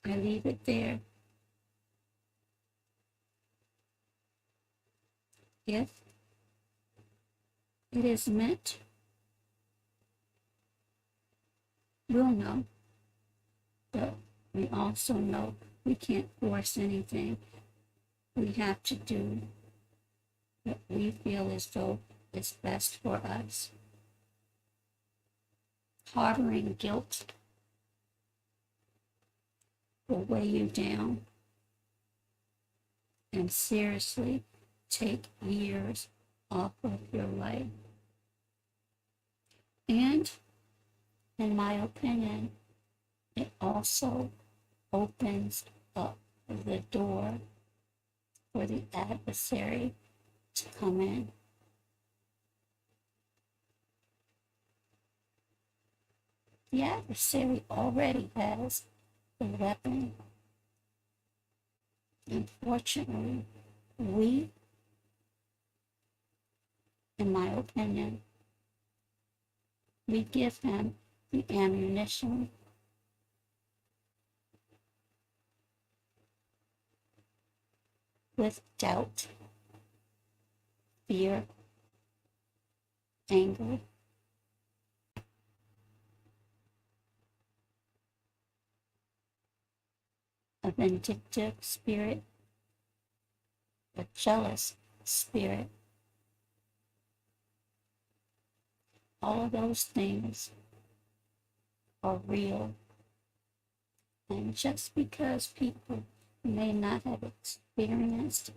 I leave it there. If it is meant, we'll know, but we also know we can't force anything. We have to do what we feel as though is best for us. Harboring guilt will weigh you down and seriously take years off of your life. And, in my opinion, it also opens up the door for the adversary to come in. The adversary already has the weapon. Unfortunately, we, in my opinion, we give him the ammunition with doubt, fear, anger, a vindictive spirit, a jealous spirit. All of those things are real. And just because people may not have experienced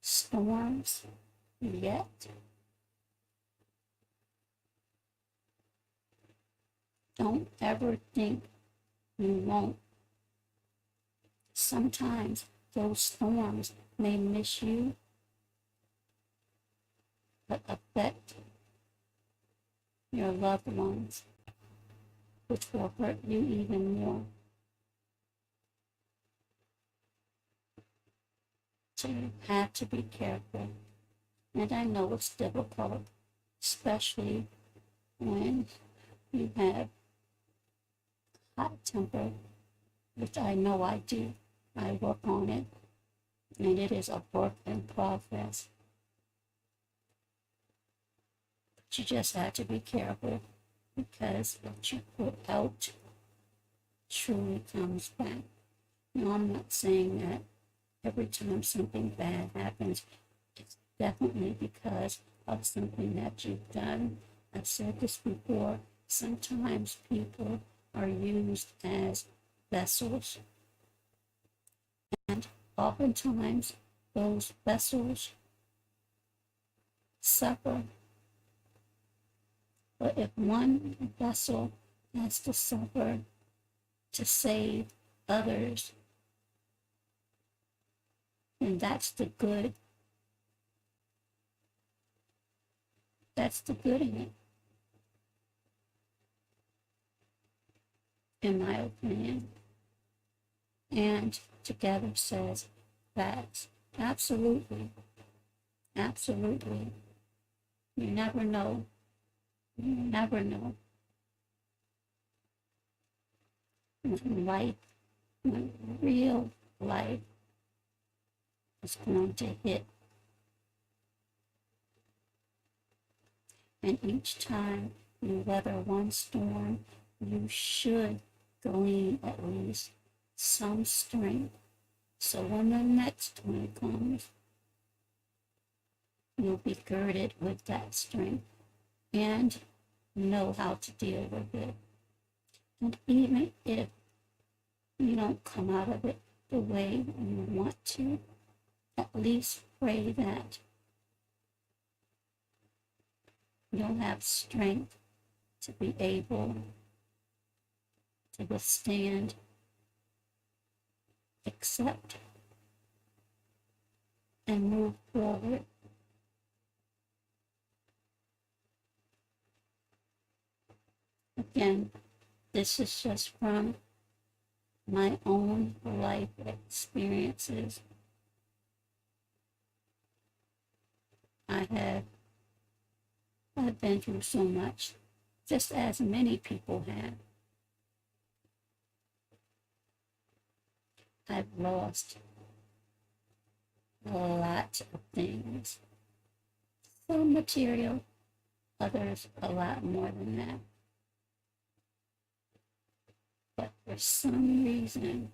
storms yet, don't ever think you won't. Sometimes those storms may miss you, but affect your loved ones, which will hurt you even more. So you have to be careful. And I know it's difficult, especially when you have hot temper, which I know I do. I work on it, and it is a work in progress. But you just have to be careful, because what you put out truly comes back. Now, I'm not saying that every time something bad happens, it's definitely because of something that you've done. I've said this before. Sometimes people are used as vessels, and oftentimes those vessels suffer. But if one vessel has to suffer to save others, then that's the good. That's the good in it, in my opinion. And Together says facts. Absolutely. Absolutely. You never know. You never know when real life is going to hit. And each time you weather one storm, you should glean at least some strength. So when the next one comes, you'll be girded with that strength and know how to deal with it. And even if you don't come out of it the way you want to, at least pray that you'll have strength to be able to withstand, accept, and move forward. Again, this is just from my own life experiences. I've been through so much, just as many people have. I've lost a lot of things. Some material, others a lot more than that. But for some reason,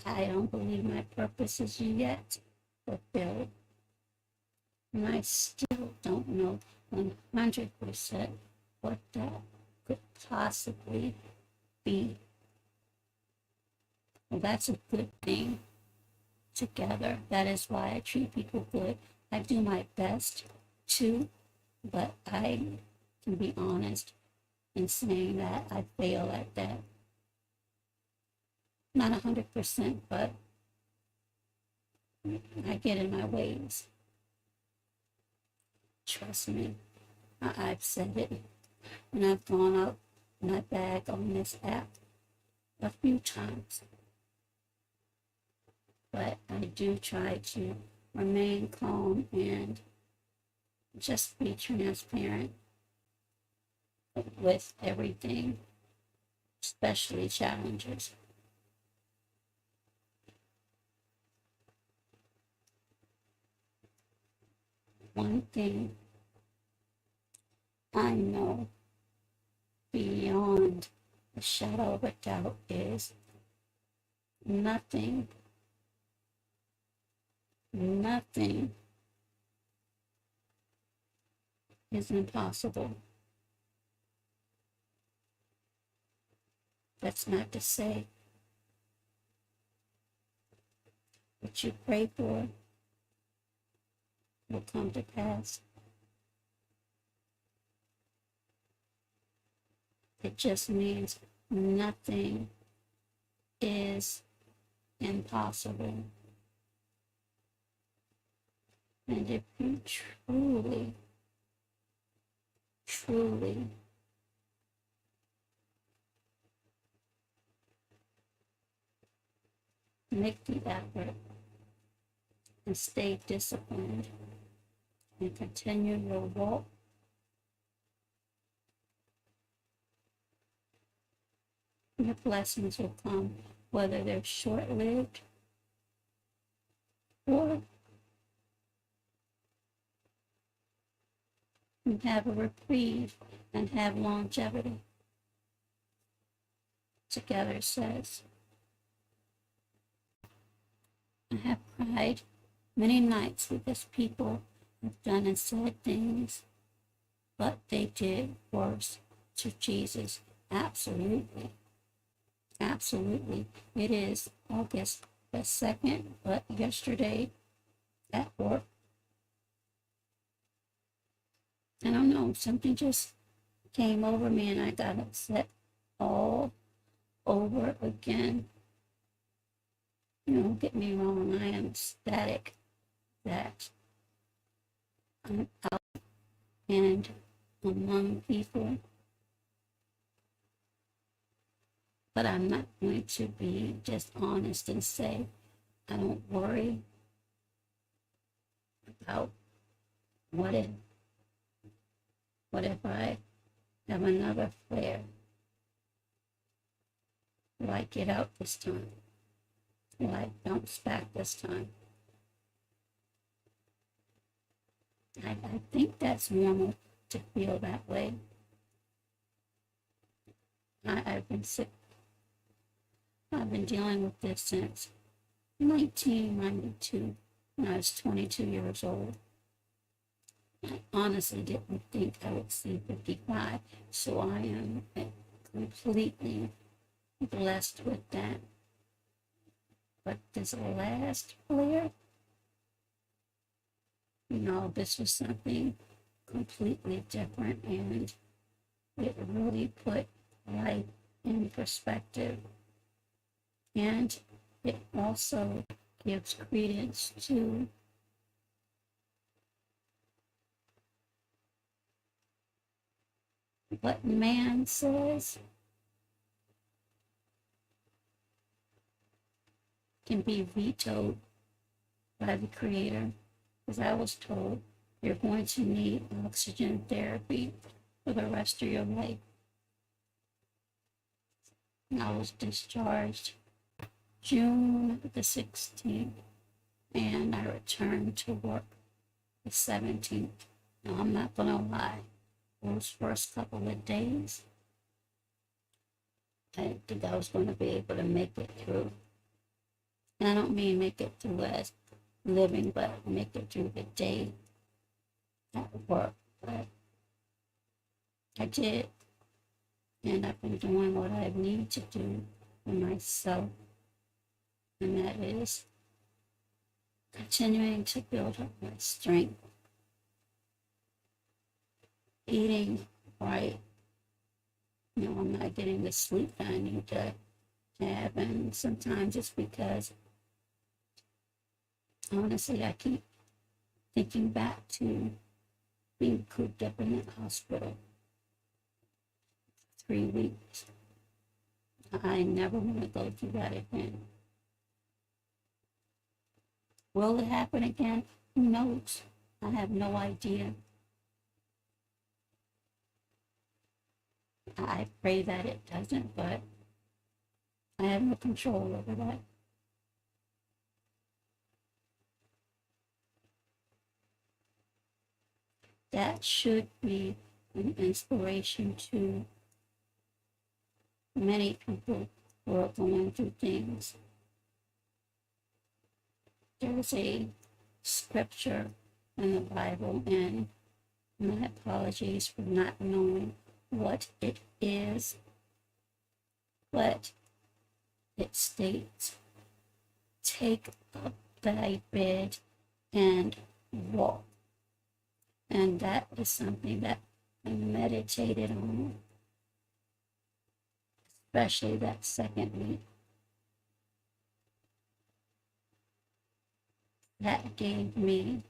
I don't believe my purpose is yet fulfilled. And I still don't know 100% what that could possibly be. Well, that's a good thing together. That is why I treat people good. I do my best to, but I can be honest in saying that I fail at that. Not 100%, but I get in my ways. Trust me, I've said it, and I've gone out my bag on this app a few times. But I do try to remain calm and just be transparent with everything, especially challenges. One thing I know beyond a shadow of a doubt is nothing is impossible. That's not to say what you pray for will come to pass. It just means nothing is impossible. And if you truly make the effort and stay disciplined and continue your walk, your blessings will come, whether they're short-lived or you have a reprieve and have longevity. Together says, I have cried many nights because people have done and said things, but they did worse to Jesus. Absolutely. Absolutely. It is August the 2nd, but yesterday at work, I don't know, something just came over me and I got upset all over again. Don't get me wrong, I am ecstatic that I'm out and among people, but I'm not going to be dishonest and say I don't worry about what if I have another flare? Will I get out this time? Will I bounce back this time? I think that's normal to feel that way. I've been sick. I've been dealing with this since 1992, when I was 22 years old. I honestly didn't think I would see 55, so I am completely blessed with that. But this last flare, this was something completely different, and it really put life in perspective. And it also gives credence to what man says can be vetoed by the Creator. Because I was told you're going to need oxygen therapy for the rest of your life. And I was discharged June the 16th, and I returned to work the 17th. Now, I'm not going to lie, those first couple of days, I didn't think I was going to be able to make it through. And I don't mean make it through as living, but make it through the day at work. But I did, and I've been doing what I need to do for myself, and that is continuing to build up my strength, eating right. I'm not getting the sleep that I need to have, and sometimes it's because, honestly, I keep thinking back to being cooped up in the hospital for 3 weeks. I never want to go through that again. Will it happen again? Who knows? I have no idea. I pray that it doesn't, but I have no control over that. That should be an inspiration to many people who are going through things. There's a scripture in the Bible, and my apologies for not knowing what it is, but it states, "Take up thy bed and walk." And that is something that I meditated on, especially that second week. That gave me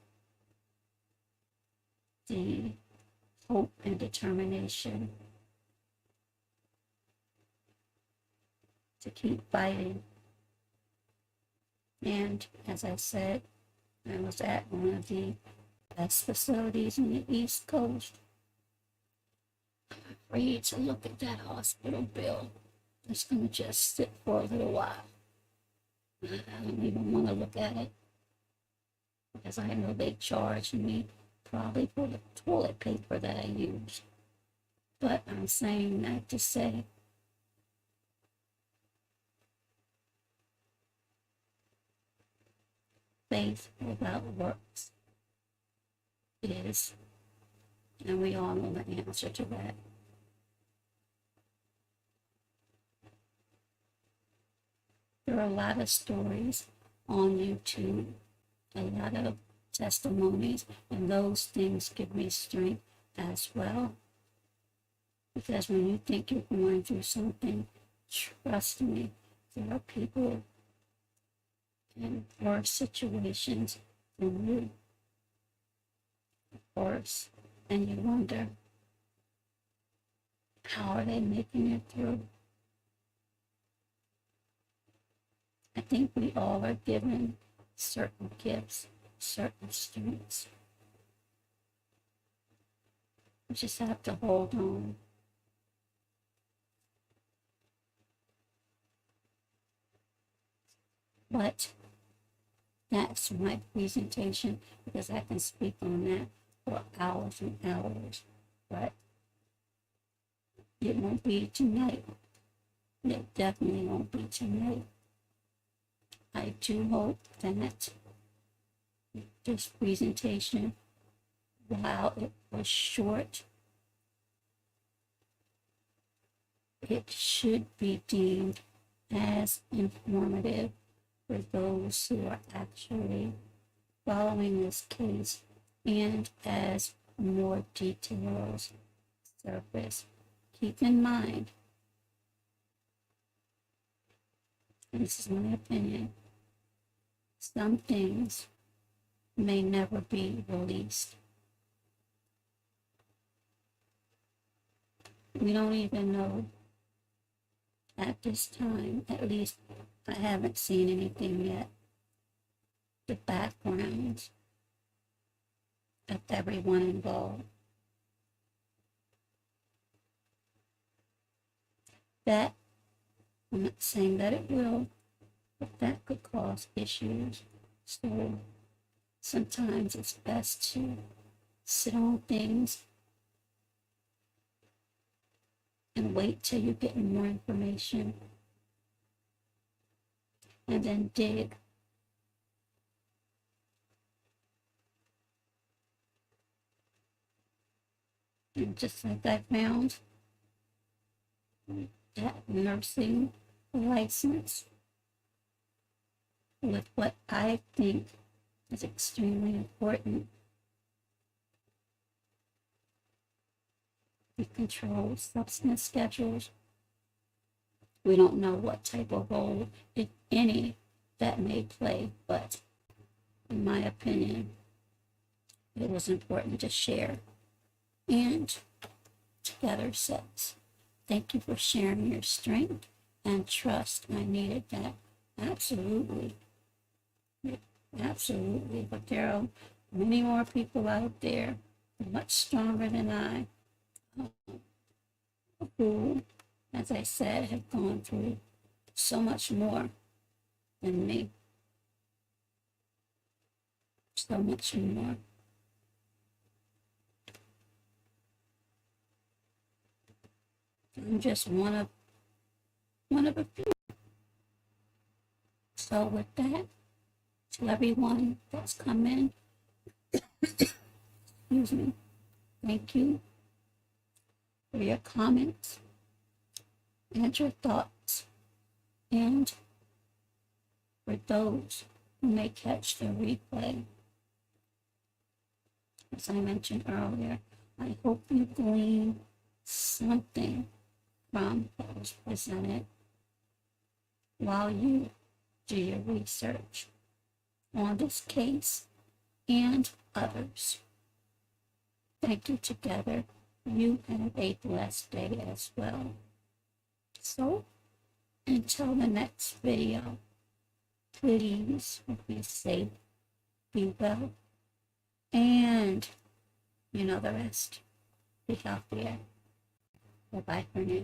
the hope and determination to keep fighting. And as I said, I was at one of the best facilities in the East Coast. I'm afraid to look at that hospital bill. It's going to just sit for a little while. I don't even want to look at it, because I know they charge me probably for the toilet paper that I use. But I'm saying that to say, faith without works is, and we all know the answer to that. There are a lot of stories on YouTube, a lot of testimonies, and those things give me strength as well. Because when you think you're going through something, trust me, there are people in worse situations than you, of course, and you wonder, how are they making it through? I think we all are given certain gifts, certain strengths. We just have to hold on. But that's my presentation, because I can speak on that for hours and hours. But it won't be tonight. It definitely won't be tonight. I do hope that this presentation, while it was short, it should be deemed as informative for those who are actually following this case, and as more details surface. Keep in mind, and this is my opinion, some things may never be released. We don't even know at this time, at least I haven't seen anything yet, the backgrounds of everyone involved. That, I'm not saying that it will, but that could cause issues. So sometimes it's best to sit on things and wait till you get more information, and then dig. And just like I found that nursing license with what I think is extremely important. We control substance schedules. We don't know what type of role, if any, that may play, but in my opinion, it was important to share. And together says, thank you for sharing your strength and trust. I needed that. Absolutely. Absolutely. But there are many more people out there, much stronger than I, who, as I said, have gone through so much more than me. So much more. I'm just one of one of a few. So with that, to everyone that's come in, excuse me, thank you for your comments and your thoughts. And for those who may catch the replay, as I mentioned earlier, I hope you glean something from what was presented while you do your research on this case and others. Thank you together. You have a blessed day as well. So, until the next video, please be safe, be well, and you know the rest. Be healthier. Bye-bye for now.